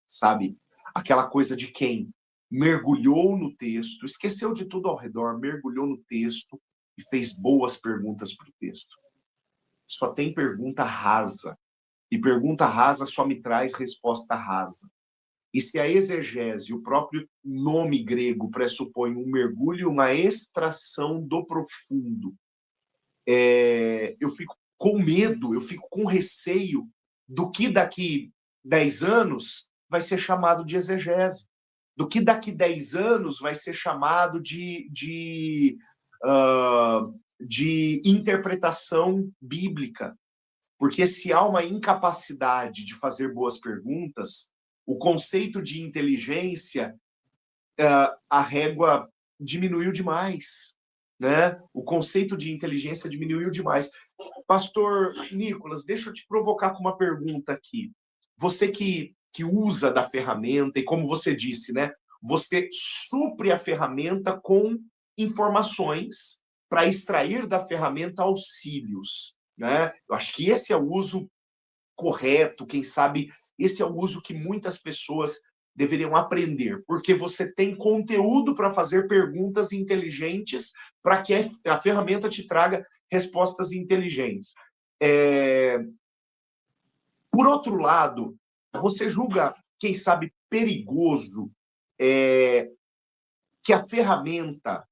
[SPEAKER 4] sabe? Aquela coisa de quem mergulhou no texto, esqueceu de tudo ao redor, mergulhou no texto e fez boas perguntas para o texto. Só tem pergunta rasa. E pergunta rasa só me traz resposta rasa. E se a exegese, o próprio nome grego, pressupõe um mergulho, uma extração do profundo, eu fico com medo, eu fico com receio do que daqui 10 anos vai ser chamado de exegese, do que daqui 10 anos vai ser chamado de interpretação bíblica. Porque se há uma incapacidade de fazer boas perguntas, o conceito de inteligência a régua diminuiu demais, né? O conceito de inteligência diminuiu demais. Pastor Nicolas, deixa eu te provocar com uma pergunta aqui. Você que usa da ferramenta, e como você disse, né? Você supre a ferramenta com informações para extrair da ferramenta auxílios, né? Eu acho que esse é o uso correto, quem sabe esse é o uso que muitas pessoas deveriam aprender, porque você tem conteúdo para fazer perguntas inteligentes para que a ferramenta te traga respostas inteligentes. Por outro lado, você julga, quem sabe, perigoso que a ferramenta,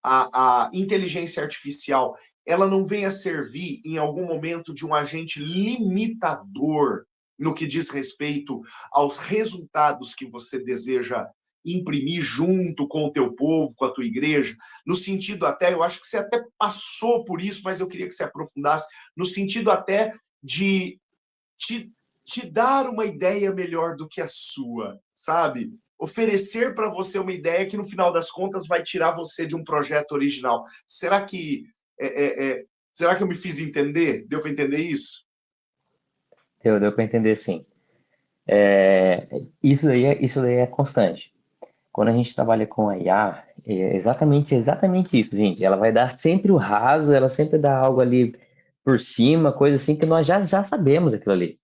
[SPEAKER 4] a inteligência artificial, ela não venha servir em algum momento de um agente limitador no que diz respeito aos resultados que você deseja imprimir junto com o teu povo, com a tua igreja, no sentido até, eu acho que você até passou por isso, mas eu queria que você aprofundasse, no sentido até de te dar uma ideia melhor do que a sua, sabe? Oferecer para você uma ideia que, no final das contas, vai tirar você de um projeto original. Será que eu me fiz entender? Deu para entender isso?
[SPEAKER 1] Deu para entender, sim. Isso daí é constante. Quando a gente trabalha com a IA, é exatamente isso, gente. Ela vai dar sempre o raso, ela sempre dá algo ali por cima, coisa assim que nós já sabemos aquilo ali.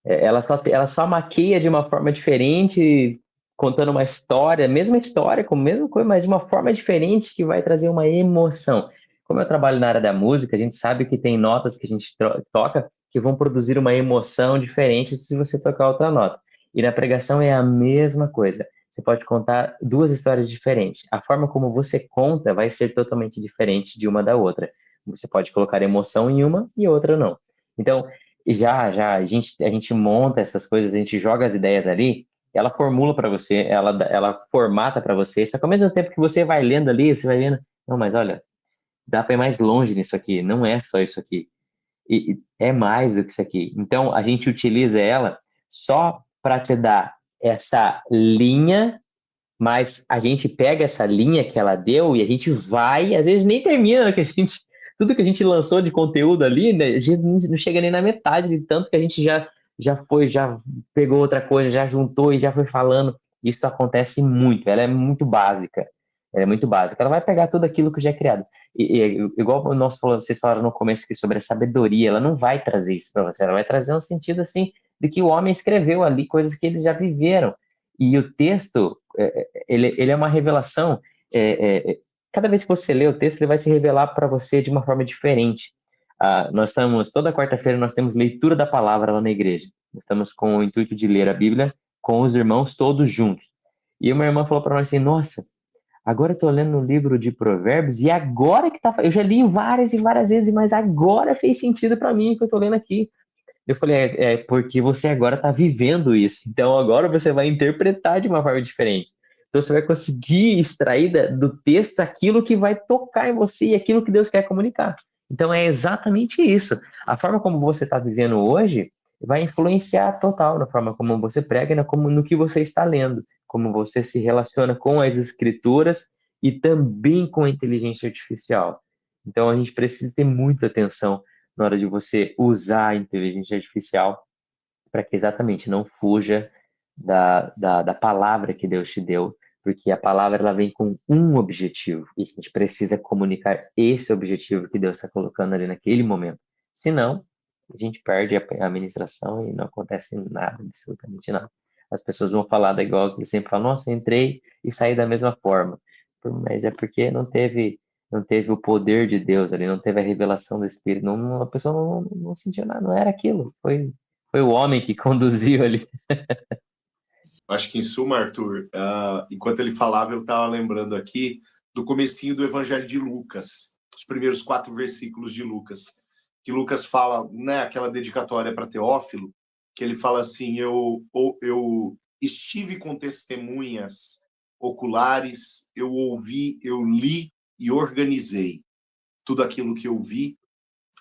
[SPEAKER 1] Ela só maqueia de uma forma diferente, contando uma história, mesma história, com a mesma coisa, mas de uma forma diferente que vai trazer uma emoção. Como eu trabalho na área da música, a gente sabe que tem notas que a gente toca que vão produzir uma emoção diferente se você tocar outra nota. E na pregação é a mesma coisa. Você pode contar duas histórias diferentes. A forma como você conta vai ser totalmente diferente de uma da outra. Você pode colocar emoção em uma e outra não. Então, a gente monta essas coisas, a gente joga as ideias ali, ela formula para você, ela formata para você, só que ao mesmo tempo que você vai lendo ali, você vai vendo, não, mas olha, dá para ir mais longe nisso aqui, não é só isso aqui, e é mais do que isso aqui. Então, a gente utiliza ela só para te dar essa linha, mas a gente pega essa linha que ela deu e a gente vai, às vezes nem termina que a gente, tudo que a gente lançou de conteúdo ali, né, a gente não chega nem na metade de tanto que a gente já pegou outra coisa, já juntou e já foi falando. Isso acontece muito, ela é muito básica. Ela é muito básica. Ela vai pegar tudo aquilo que já é criado. Igual vocês falaram no começo aqui sobre a sabedoria, ela não vai trazer isso para você, ela vai trazer um sentido assim de que o homem escreveu ali coisas que eles já viveram. E o texto, ele é uma revelação. Cada vez que você lê o texto, ele vai se revelar para você de uma forma diferente. Toda quarta-feira, nós temos leitura da palavra lá na igreja. Nós estamos com o intuito de ler a Bíblia com os irmãos todos juntos. E uma irmã falou para nós assim: Nossa, agora eu estou lendo no livro de Provérbios e agora que tá. Eu já li várias e várias vezes, mas agora fez sentido para mim que eu estou lendo aqui. Eu falei, porque você agora está vivendo isso. Então agora você vai interpretar de uma forma diferente. Então você vai conseguir extrair do texto aquilo que vai tocar em você e aquilo que Deus quer comunicar. Então é exatamente isso. A forma como você está vivendo hoje vai influenciar total na forma como você prega e no que você está lendo, como você se relaciona com as escrituras e também com a inteligência artificial. Então a gente precisa ter muita atenção na hora de você usar a inteligência artificial para que exatamente não fuja da palavra que Deus te deu, porque a palavra ela vem com um objetivo e a gente precisa comunicar esse objetivo que Deus está colocando ali naquele momento. Senão, a gente perde a ministração e não acontece nada, absolutamente nada. As pessoas vão falar da igual que eles sempre falam, nossa, entrei e saí da mesma forma. Mas é porque não teve o poder de Deus ali, não teve a revelação do Espírito, a pessoa não sentiu nada, não era aquilo, foi o homem que conduziu ali.
[SPEAKER 4] Acho que, em suma, Arthur, enquanto ele falava, eu estava lembrando aqui do comecinho do Evangelho de Lucas, os primeiros 4 versículos de Lucas, que Lucas fala, né, aquela dedicatória para Teófilo, que ele fala assim, eu estive com testemunhas oculares, eu ouvi, eu li e organizei tudo aquilo que eu vi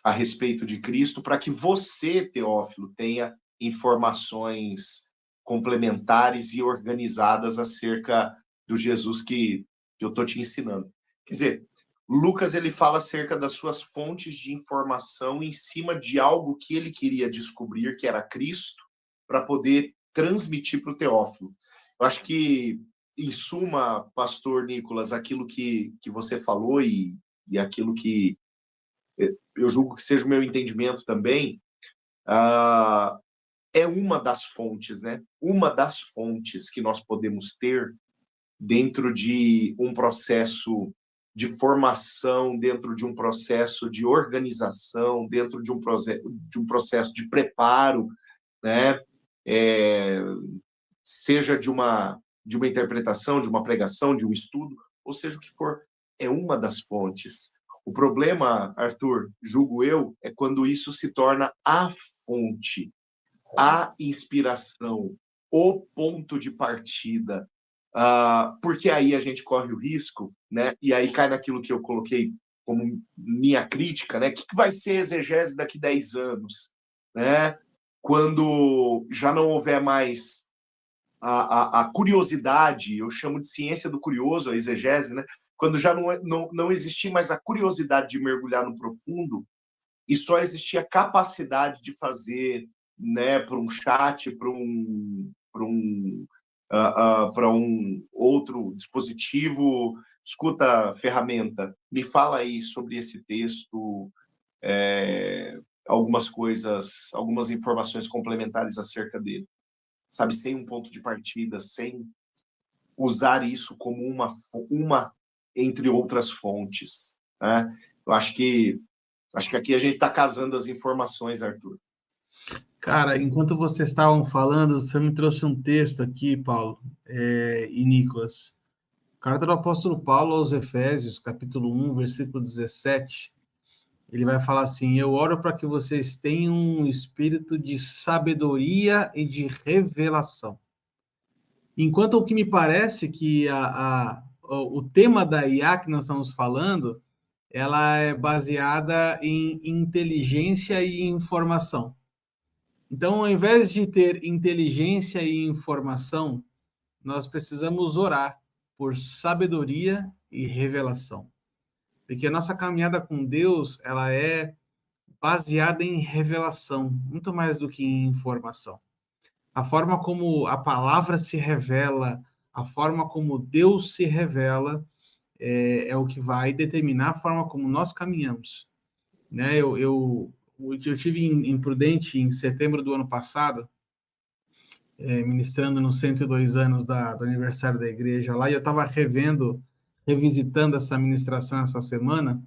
[SPEAKER 4] a respeito de Cristo, para que você, Teófilo, tenha informações complementares e organizadas acerca do Jesus que eu estou te ensinando. Quer dizer, Lucas ele fala acerca das suas fontes de informação em cima de algo que ele queria descobrir, que era Cristo, para poder transmitir para o Teófilo. Eu acho que, em suma, pastor Nicolas, aquilo que você falou e aquilo que eu julgo que seja o meu entendimento também, é uma das fontes, né? Uma das fontes que nós podemos ter dentro de um processo de formação, dentro de um processo de organização, dentro de um processo de preparo, né? Seja de uma interpretação, de uma pregação, de um estudo, ou seja o que for, é uma das fontes. O problema, Arthur, julgo eu, é quando isso se torna a fonte, a inspiração, o ponto de partida, porque aí a gente corre o risco, né? E aí cai naquilo que eu coloquei como minha crítica, né? O que vai ser exegese daqui 10 anos, né? Quando já não houver mais a curiosidade, eu chamo de ciência do curioso, a exegese, né? Quando já não existir mais a curiosidade de mergulhar no profundo, e só existir a capacidade de fazer, né, para um chat, para um outro dispositivo, escuta, ferramenta, me fala aí sobre esse texto, algumas coisas, algumas informações complementares acerca dele. Sabe, sem um ponto de partida, sem usar isso como uma entre outras fontes, né? Eu acho que aqui a gente está casando as informações, Arthur.
[SPEAKER 3] Cara, enquanto vocês estavam falando, você me trouxe um texto aqui, Paulo, e Nicolas. Carta do apóstolo Paulo aos Efésios, capítulo 1, versículo 17. Ele vai falar assim: eu oro para que vocês tenham um espírito de sabedoria e de revelação. Enquanto o que me parece que o tema da IA que nós estamos falando, ela é baseada em inteligência e informação. Então, ao invés de ter inteligência e informação, nós precisamos orar por sabedoria e revelação. Porque a nossa caminhada com Deus, ela é baseada em revelação, muito mais do que em informação. A forma como a palavra se revela, a forma como Deus se revela, é o que vai determinar a forma como nós caminhamos. Né? Eu tive em Prudente em setembro do ano passado, ministrando nos 102 anos do aniversário da igreja lá, e eu estava revisitando essa ministração essa semana,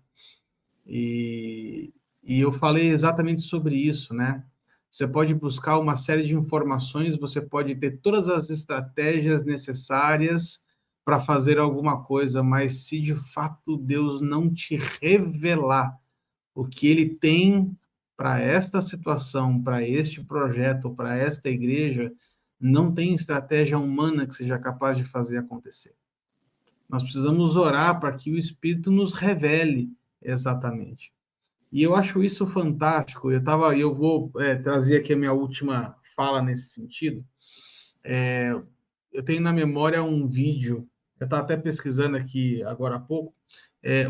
[SPEAKER 3] e eu falei exatamente sobre isso, né? Você pode buscar uma série de informações, você pode ter todas as estratégias necessárias para fazer alguma coisa, mas se de fato Deus não te revelar o que ele tem para esta situação, para este projeto, para esta igreja, não tem estratégia humana que seja capaz de fazer acontecer. Nós precisamos orar para que o Espírito nos revele exatamente. E eu acho isso fantástico. Eu vou trazer aqui a minha última fala nesse sentido. Eu tenho na memória um vídeo, eu estava até pesquisando aqui agora há pouco,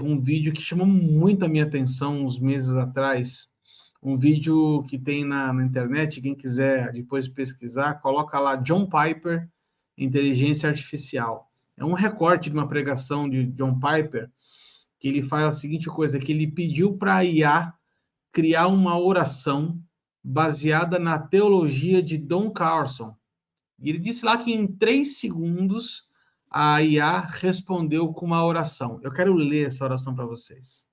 [SPEAKER 3] um vídeo que chamou muito a minha atenção uns meses atrás. Um vídeo que tem na internet, quem quiser depois pesquisar, coloca lá John Piper, Inteligência Artificial. É um recorte de uma pregação de John Piper, que ele faz a seguinte coisa, que ele pediu para a IA criar uma oração baseada na teologia de Don Carson. E ele disse lá que em 3 segundos a IA respondeu com uma oração. Eu quero ler essa oração para vocês.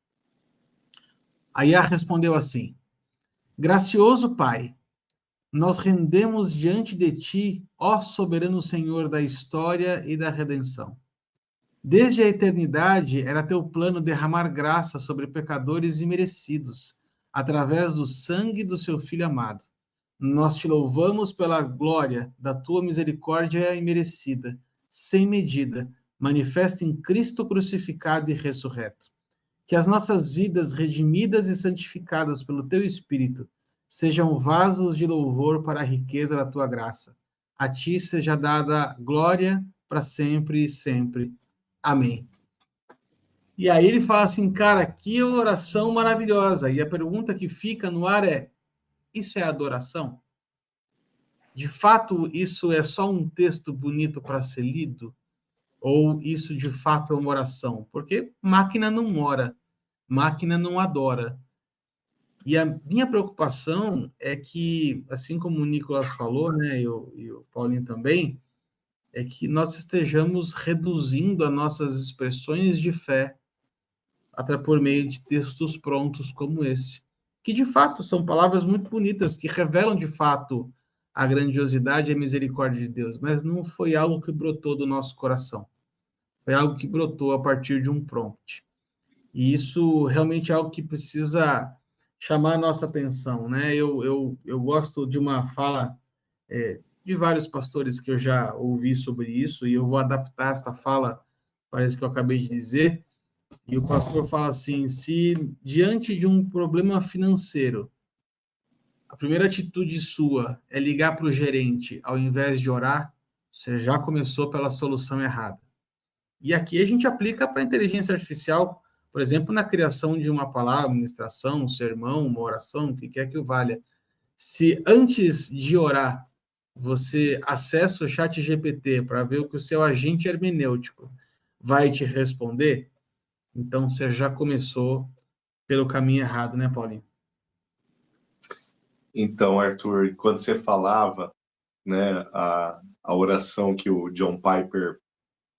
[SPEAKER 3] A IA respondeu assim: gracioso Pai, nós rendemos diante de Ti, ó soberano Senhor da história e da redenção. Desde a eternidade era Teu plano derramar graça sobre pecadores imerecidos, através do sangue do Seu Filho amado. Nós Te louvamos pela glória da Tua misericórdia imerecida, sem medida, manifesta em Cristo crucificado e ressurreto. Que as nossas vidas, redimidas e santificadas pelo Teu Espírito, sejam vasos de louvor para a riqueza da Tua graça. A Ti seja dada glória, para sempre e sempre. Amém. E aí ele fala assim, cara, que oração maravilhosa. E a pergunta que fica no ar é: isso é adoração? De fato, isso é só um texto bonito para ser lido? Ou isso de fato é uma oração? Porque máquina não ora, máquina não adora. E a minha preocupação é que, assim como o Nicolas falou, né, e o Paulinho também, é que nós estejamos reduzindo as nossas expressões de fé até por meio de textos prontos como esse, que de fato são palavras muito bonitas, que revelam de fato a grandiosidade e a misericórdia de Deus, mas não foi algo que brotou do nosso coração, foi algo que brotou a partir de um prompt. E isso realmente é algo que precisa chamar a nossa atenção, né? Eu gosto de uma fala de vários pastores que eu já ouvi sobre isso, e eu vou adaptar esta fala para isso que eu acabei de dizer. E o pastor fala assim: se diante de um problema financeiro, a primeira atitude sua é ligar para o gerente ao invés de orar, você já começou pela solução errada. E aqui a gente aplica para a inteligência artificial, por exemplo, na criação de uma palavra, ministração, um sermão, uma oração, o que quer que o valha. Se antes de orar, você acessa o chat GPT para ver o que o seu agente hermenêutico vai te responder, então você já começou pelo caminho errado, né, Paulinho?
[SPEAKER 4] Então, Arthur, quando você falava, né, a oração que o John Piper,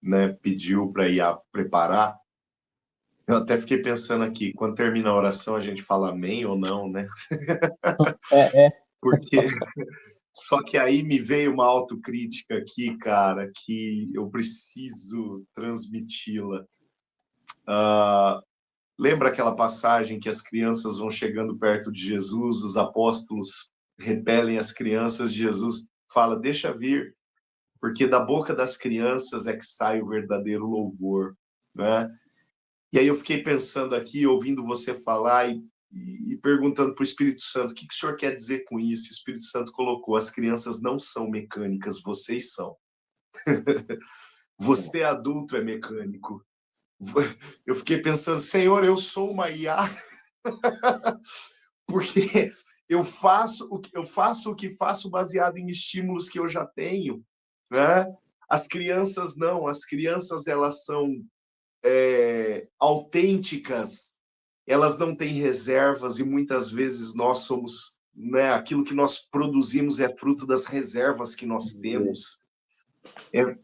[SPEAKER 4] né, pediu para ir preparar, eu até fiquei pensando aqui, quando termina a oração a gente fala amém ou não, né?
[SPEAKER 1] É.
[SPEAKER 4] Porque só que aí me veio uma autocrítica aqui, cara, que eu preciso transmiti-la. Lembra aquela passagem que as crianças vão chegando perto de Jesus, os apóstolos repelem as crianças, Jesus fala, deixa vir, porque da boca das crianças é que sai o verdadeiro louvor, né? E aí eu fiquei pensando aqui, ouvindo você falar e perguntando para o Espírito Santo, o que o senhor quer dizer com isso? O Espírito Santo colocou, as crianças não são mecânicas, vocês são. Você adulto é mecânico. Eu fiquei pensando, Senhor, eu sou uma IA, porque eu faço o que faço baseado em estímulos que eu já tenho, né? As crianças não, as crianças elas são autênticas, elas não têm reservas e muitas vezes nós somos, né? Aquilo que nós produzimos é fruto das reservas que nós temos, é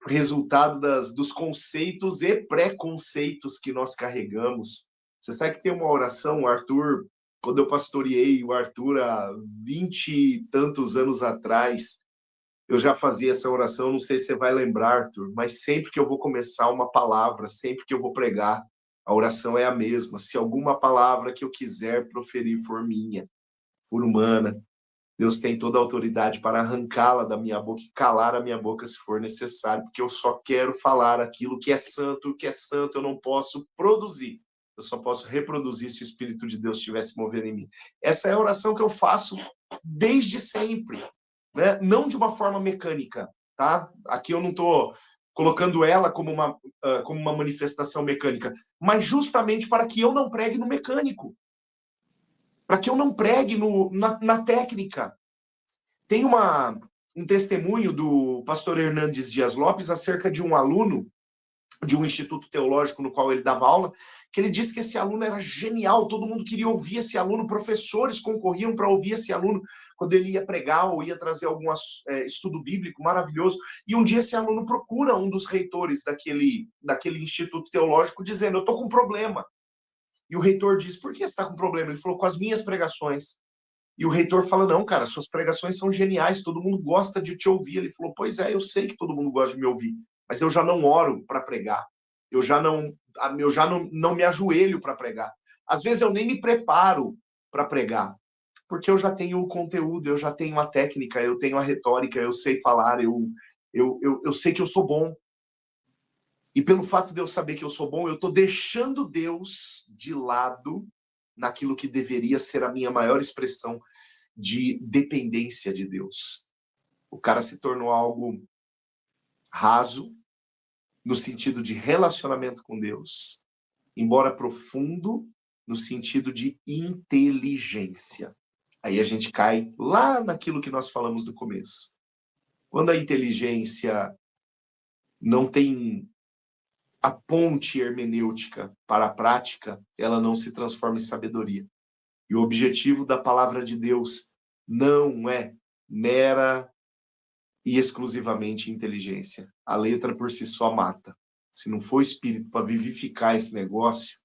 [SPEAKER 4] resultado dos conceitos e preconceitos que nós carregamos. Você sabe que tem uma oração, o Arthur, quando eu pastoreei o Arthur há 20 e tantos anos atrás, eu já fazia essa oração, não sei se você vai lembrar, Arthur, mas sempre que eu vou começar uma palavra, sempre que eu vou pregar, a oração é a mesma. Se alguma palavra que eu quiser proferir for minha, for humana, Deus tem toda a autoridade para arrancá-la da minha boca e calar a minha boca se for necessário, porque eu só quero falar aquilo que é santo, o que é santo eu não posso produzir. Eu só posso reproduzir se o Espírito de Deus estivesse movendo em mim. Essa é a oração que eu faço desde sempre, né? Não de uma forma mecânica, tá? Aqui eu não estou colocando ela como uma manifestação mecânica, mas justamente para que eu não pregue no mecânico, para que eu não pregue na técnica. Tem um testemunho do pastor Hernandes Dias Lopes acerca de um aluno de um instituto teológico no qual ele dava aula, que ele disse que esse aluno era genial, todo mundo queria ouvir esse aluno, professores concorriam para ouvir esse aluno quando ele ia pregar ou ia trazer algum estudo bíblico maravilhoso. E um dia esse aluno procura um dos reitores daquele instituto teológico dizendo, eu estou com um problema. E o reitor diz, por que você está com problema? Ele falou, com as minhas pregações. E o reitor fala, não, cara, suas pregações são geniais, todo mundo gosta de te ouvir. Ele falou, pois é, eu sei que todo mundo gosta de me ouvir, mas eu já não oro para pregar. Eu já não me ajoelho para pregar. Às vezes eu nem me preparo para pregar, porque eu já tenho o conteúdo, eu já tenho a técnica, eu tenho a retórica, eu sei falar, eu sei que eu sou bom. E pelo fato de eu saber que eu sou bom, eu estou deixando Deus de lado naquilo que deveria ser a minha maior expressão de dependência de Deus. O cara se tornou algo raso, no sentido de relacionamento com Deus, embora profundo, no sentido de inteligência. Aí a gente cai lá naquilo que nós falamos no começo. Quando a inteligência não tem a ponte hermenêutica para a prática, ela não se transforma em sabedoria. E o objetivo da palavra de Deus não é mera e exclusivamente inteligência. A letra por si só mata. Se não for espírito para vivificar esse negócio,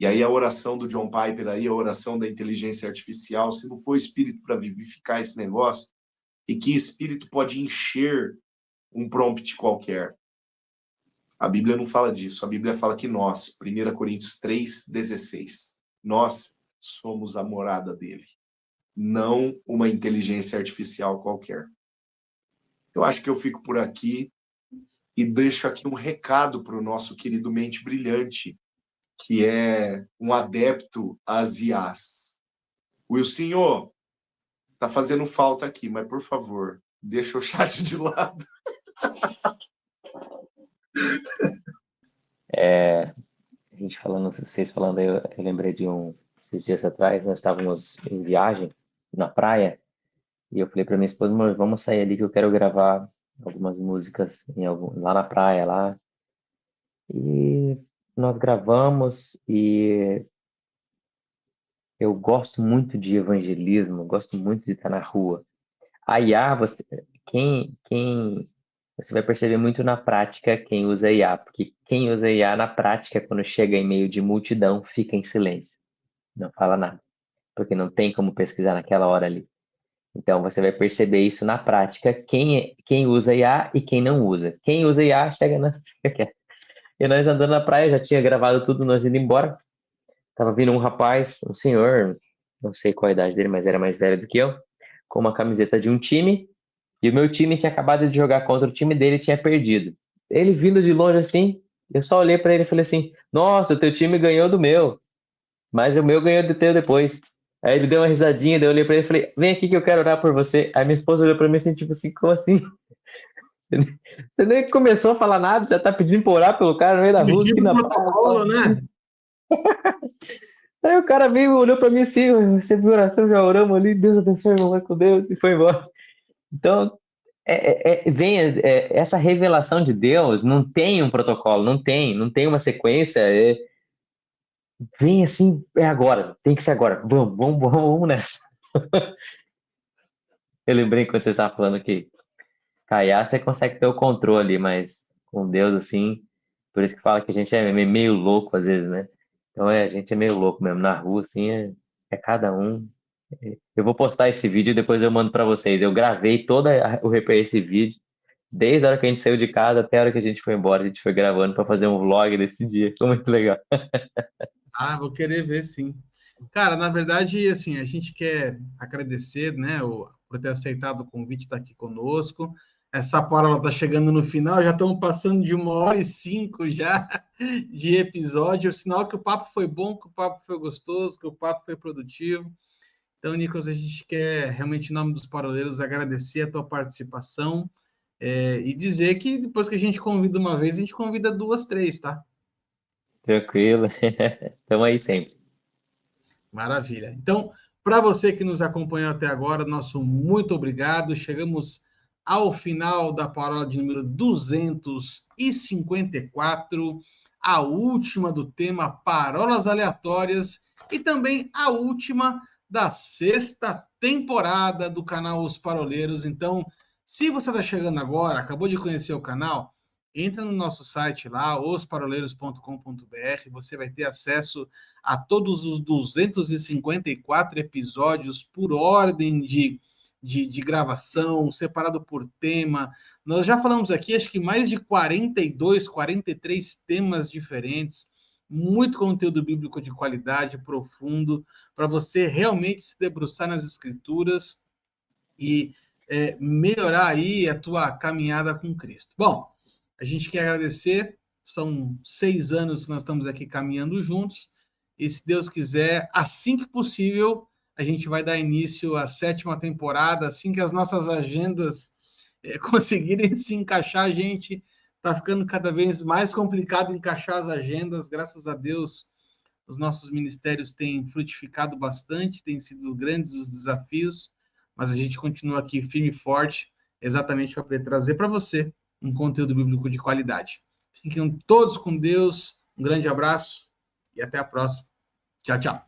[SPEAKER 4] e aí a oração do John Piper, aí a oração da inteligência artificial, se não for espírito para vivificar esse negócio, e que espírito pode encher um prompt qualquer? A Bíblia não fala disso. A Bíblia fala que nós, 1 Coríntios 3,16, nós somos a morada dele, não uma inteligência artificial qualquer. Eu acho que eu fico por aqui e deixo aqui um recado para o nosso querido Mente Brilhante, que é um adepto às IAs. Wilsinho, tá fazendo falta aqui, mas por favor, deixa o chat de lado.
[SPEAKER 1] A gente falando, vocês falando, eu lembrei de esses dias atrás, nós estávamos em viagem na praia, e eu falei para minha esposa, amor, vamos sair ali que eu quero gravar algumas músicas lá na praia, lá. E nós gravamos, e eu gosto muito de evangelismo, gosto muito de estar na rua. A IA, você vai perceber muito na prática quem usa IA, porque quem usa IA na prática, quando chega em meio de multidão, fica em silêncio, não fala nada, porque não tem como pesquisar naquela hora ali. Então, você vai perceber isso na prática, quem usa IA e quem não usa. Quem usa IA, fica quieto. E nós andando na praia, já tinha gravado tudo, nós indo embora. Tava vindo um rapaz, um senhor, não sei qual a idade dele, mas era mais velho do que eu, com uma camiseta de um time, e o meu time tinha acabado de jogar contra o time dele e tinha perdido. Ele vindo de longe assim, eu só olhei para ele e falei assim, nossa, o teu time ganhou do meu, mas o meu ganhou do teu depois. Aí ele deu uma risadinha, daí eu olhei para ele e falei, vem aqui que eu quero orar por você. Aí minha esposa olhou para mim assim, tipo assim, como assim? Você nem começou a falar nada, já tá pedindo pra orar pelo cara no meio da rua. Aqui na
[SPEAKER 3] protocolo, né?
[SPEAKER 1] Aí o cara veio, olhou pra mim assim, você viu oração, já oramos ali, Deus abençoe, irmão, vai com Deus, e foi embora. Então, essa revelação de Deus não tem um protocolo, não tem uma sequência, vem assim, é agora, tem que ser agora, vamos nessa. Eu lembrei quando você estava falando que Caiá, você consegue ter o controle, mas com Deus, assim, por isso que fala que a gente é meio louco às vezes, né? Então, a gente é meio louco mesmo. Na rua, assim, é cada um. Eu vou postar esse vídeo e depois eu mando para vocês. Eu gravei esse vídeo, desde a hora que a gente saiu de casa até a hora que a gente foi embora. A gente foi gravando para fazer um vlog desse dia. Foi muito legal.
[SPEAKER 3] Ah, vou querer ver, sim. Cara, na verdade, assim, a gente quer agradecer, né, por ter aceitado o convite de estar aqui conosco. Essa parola está chegando no final, já estamos passando de 1h05 já de episódio, sinal que o papo foi bom, que o papo foi gostoso, que o papo foi produtivo. Então, Nicolas, a gente quer realmente, em nome dos paroleiros, agradecer a tua participação e dizer que depois que a gente convida uma vez, a gente convida 2, 3, tá?
[SPEAKER 1] Tranquilo. Estamos aí sempre.
[SPEAKER 3] Maravilha. Então, para você que nos acompanhou até agora, nosso muito obrigado. Chegamos ao final da parola de número 254, a última do tema Parolas Aleatórias e também a última da 6ª temporada do canal Os Paroleiros. Então, se você está chegando agora, acabou de conhecer o canal, entra no nosso site lá, osparoleiros.com.br, você vai ter acesso a todos os 254 episódios por ordem de gravação, separado por tema. Nós já falamos aqui, acho que mais de 42, 43 temas diferentes, muito conteúdo bíblico de qualidade, profundo, para você realmente se debruçar nas escrituras e melhorar aí a tua caminhada com Cristo. Bom, a gente quer agradecer, são 6 anos que nós estamos aqui caminhando juntos, e se Deus quiser, assim que possível, a gente vai dar início à 7ª temporada, assim que as nossas agendas conseguirem se encaixar, a gente está ficando cada vez mais complicado encaixar as agendas. Graças a Deus, os nossos ministérios têm frutificado bastante, têm sido grandes os desafios, mas a gente continua aqui firme e forte, exatamente para poder trazer para você um conteúdo bíblico de qualidade. Fiquem todos com Deus, um grande abraço e até a próxima. Tchau, tchau.